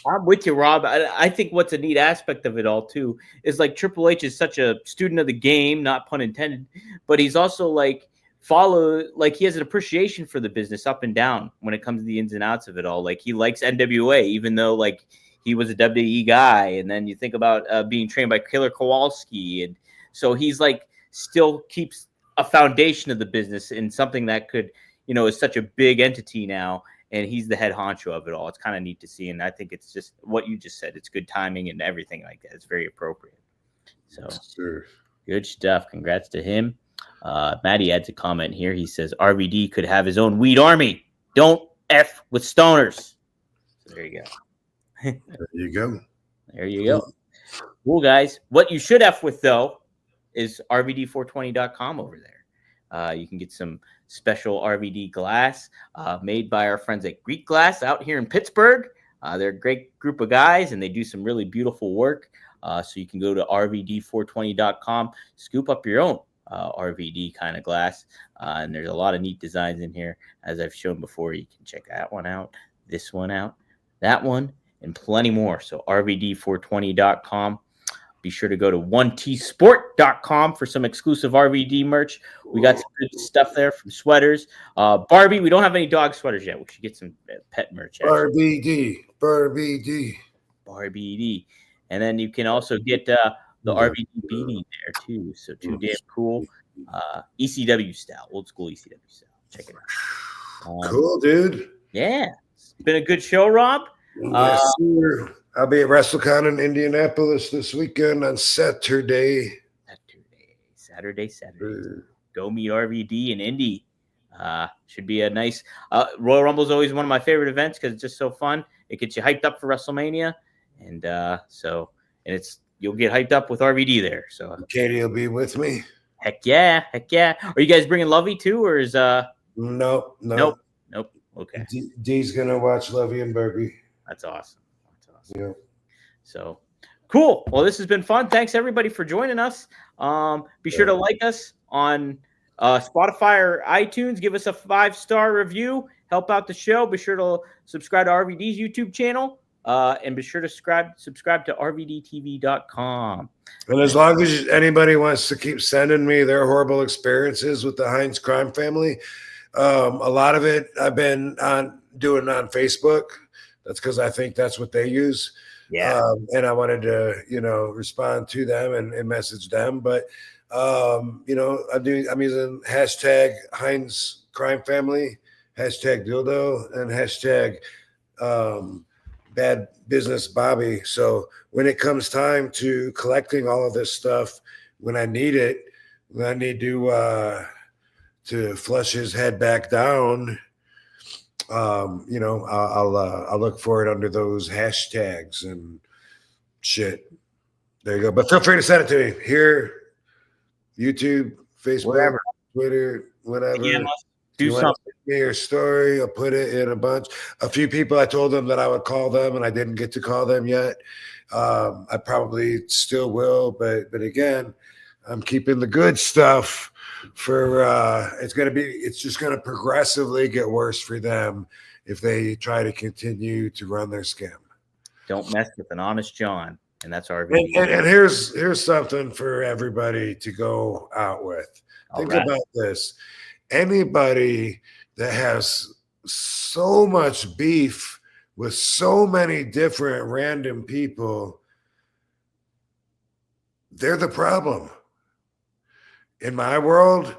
I'm with you, Rob. I think what's a neat aspect of it all, too, is like Triple H is such a student of the game, not pun intended, but he's also like he has an appreciation for the business up and down when it comes to the ins and outs of it all. Like he likes NWA, even though like he was a WWE guy. And then you think about being trained by Killer Kowalski. And so he's like still keeps a foundation of the business in something that could, you know, is such a big entity now. And he's the head honcho of it all. It's kind of neat to see. And I think it's just what you just said. It's good timing and everything like that. It's very appropriate. So good stuff. Congrats to him. Maddie adds a comment here. He says RVD could have his own weed army. Don't F with stoners. So there you go. There you go. There you go. Cool, guys. What you should F with, though, is RVD420.com over there. You can get some special RVD glass made by our friends at Greek Glass out here in Pittsburgh. They're a great group of guys, and they do some really beautiful work. So you can go to RVD420.com, scoop up your own RVD kind of glass. And there's a lot of neat designs in here. As I've shown before, you can check that one out, this one out, that one, and plenty more. So RVD420.com. Be sure to go to 1tsport.com for some exclusive RVD merch. We got some good stuff there from sweaters. Barbie, we don't have any dog sweaters yet. We should get some pet merch. RVD. And then you can also get the RVD beanie there too. So too damn cool. ECW style, old school ECW style. Check it out. Cool, dude. Yeah. It's been a good show, Rob. Yes, sir. I'll be at WrestleCon in Indianapolis this weekend on Saturday. Saturday. Go meet RVD and Indy. Should be a nice Royal Rumble is always one of my favorite events because it's just so fun. It gets you hyped up for WrestleMania, and you'll get hyped up with RVD there. So Katie will be with me. Heck yeah. Are you guys bringing Lovey too, or is Nope. Okay. D's gonna watch Lovey and Barbie. That's awesome. Yeah. So cool. Well, this has been fun. Thanks everybody for joining us. Be sure to like us on Spotify or iTunes. Give us a 5-star review. Help out the show. Be sure to subscribe to RVD's YouTube channel. And be sure to subscribe to rvdtv.com. And as long as anybody wants to keep sending me their horrible experiences with the Hines crime family, a lot of it I've been doing on Facebook. That's because I think that's what they use. Yeah. And I wanted to, respond to them and message them. But, I'm using hashtag Hines crime family, hashtag dildo, and hashtag bad business Bobby. So when it comes time to collecting all of this stuff, when I need it, when I need to flush his head back down, I'll look for it under those hashtags and shit. There you go. But feel free to send it to me here, YouTube, Facebook, Whatever. Twitter, whatever. Yeah, do you something. Want to send me your story? I'll put it in a bunch. A few people I told them that I would call them, and I didn't get to call them yet. I probably still will, but again, I'm keeping the good stuff for it's just gonna progressively get worse for them if they try to continue to run their scam. Don't mess with an honest John, and that's RVD. And here's something for everybody to go out with. Think about this. Anybody that has so much beef with so many different random people, they're the problem. In my world,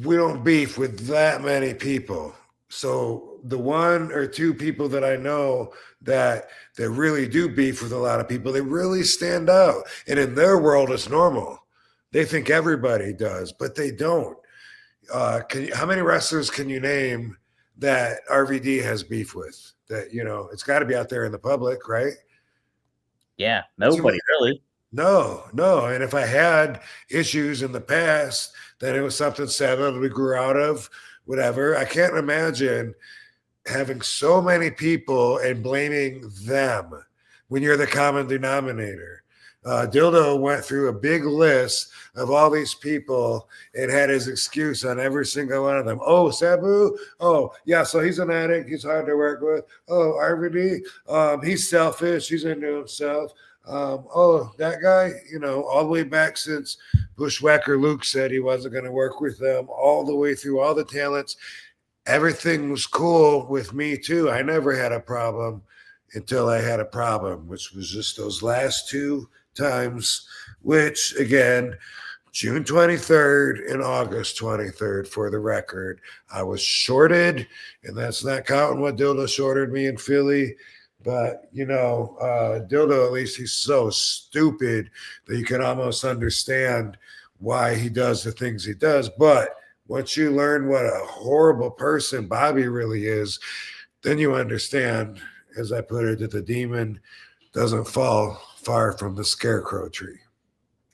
we don't beef with that many people. So the one or two people that I know that really do beef with a lot of people, they really stand out. And in their world, it's normal. They think everybody does, but they don't. How many wrestlers can you name that RVD has beef with? That, it's got to be out there in the public, right? Yeah, nobody really. No. And if I had issues in the past, then it was something sad that we grew out of, whatever. I can't imagine having so many people and blaming them when you're the common denominator. Dildo went through a big list of all these people and had his excuse on every single one of them. Oh, Sabu. Oh, yeah. So he's an addict. He's hard to work with. Oh, RVD. He's selfish. He's into himself. That guy, all the way back since Bushwhacker Luke said he wasn't going to work with them, all the way through all the talents. Everything was cool with me too. I never had a problem until I had a problem, which was just those last two times, which again, June 23rd and August 23rd, for the record, I was shorted, and that's not counting what Dildo shorted me in Philly. But, Dildo, at least he's so stupid that you can almost understand why he does the things he does. But once you learn what a horrible person Bobby really is, then you understand, as I put it, that the demon doesn't fall far from the scarecrow tree.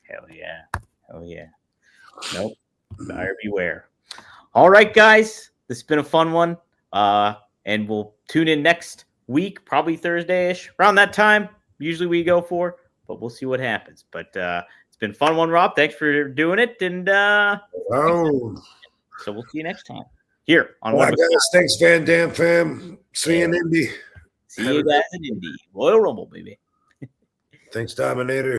Hell yeah. Nope. Buyer beware. All right, guys. This has been a fun one. And we'll tune in next week, probably Thursday-ish, around that time. Usually we go for, but we'll see what happens. But it's been a fun one, Rob. Thanks for doing it. And so we'll see you next time here on guys, thanks, Van Dam fam. See you in Indy. See you guys in Indy. Royal Rumble, baby. Thanks, Dominator.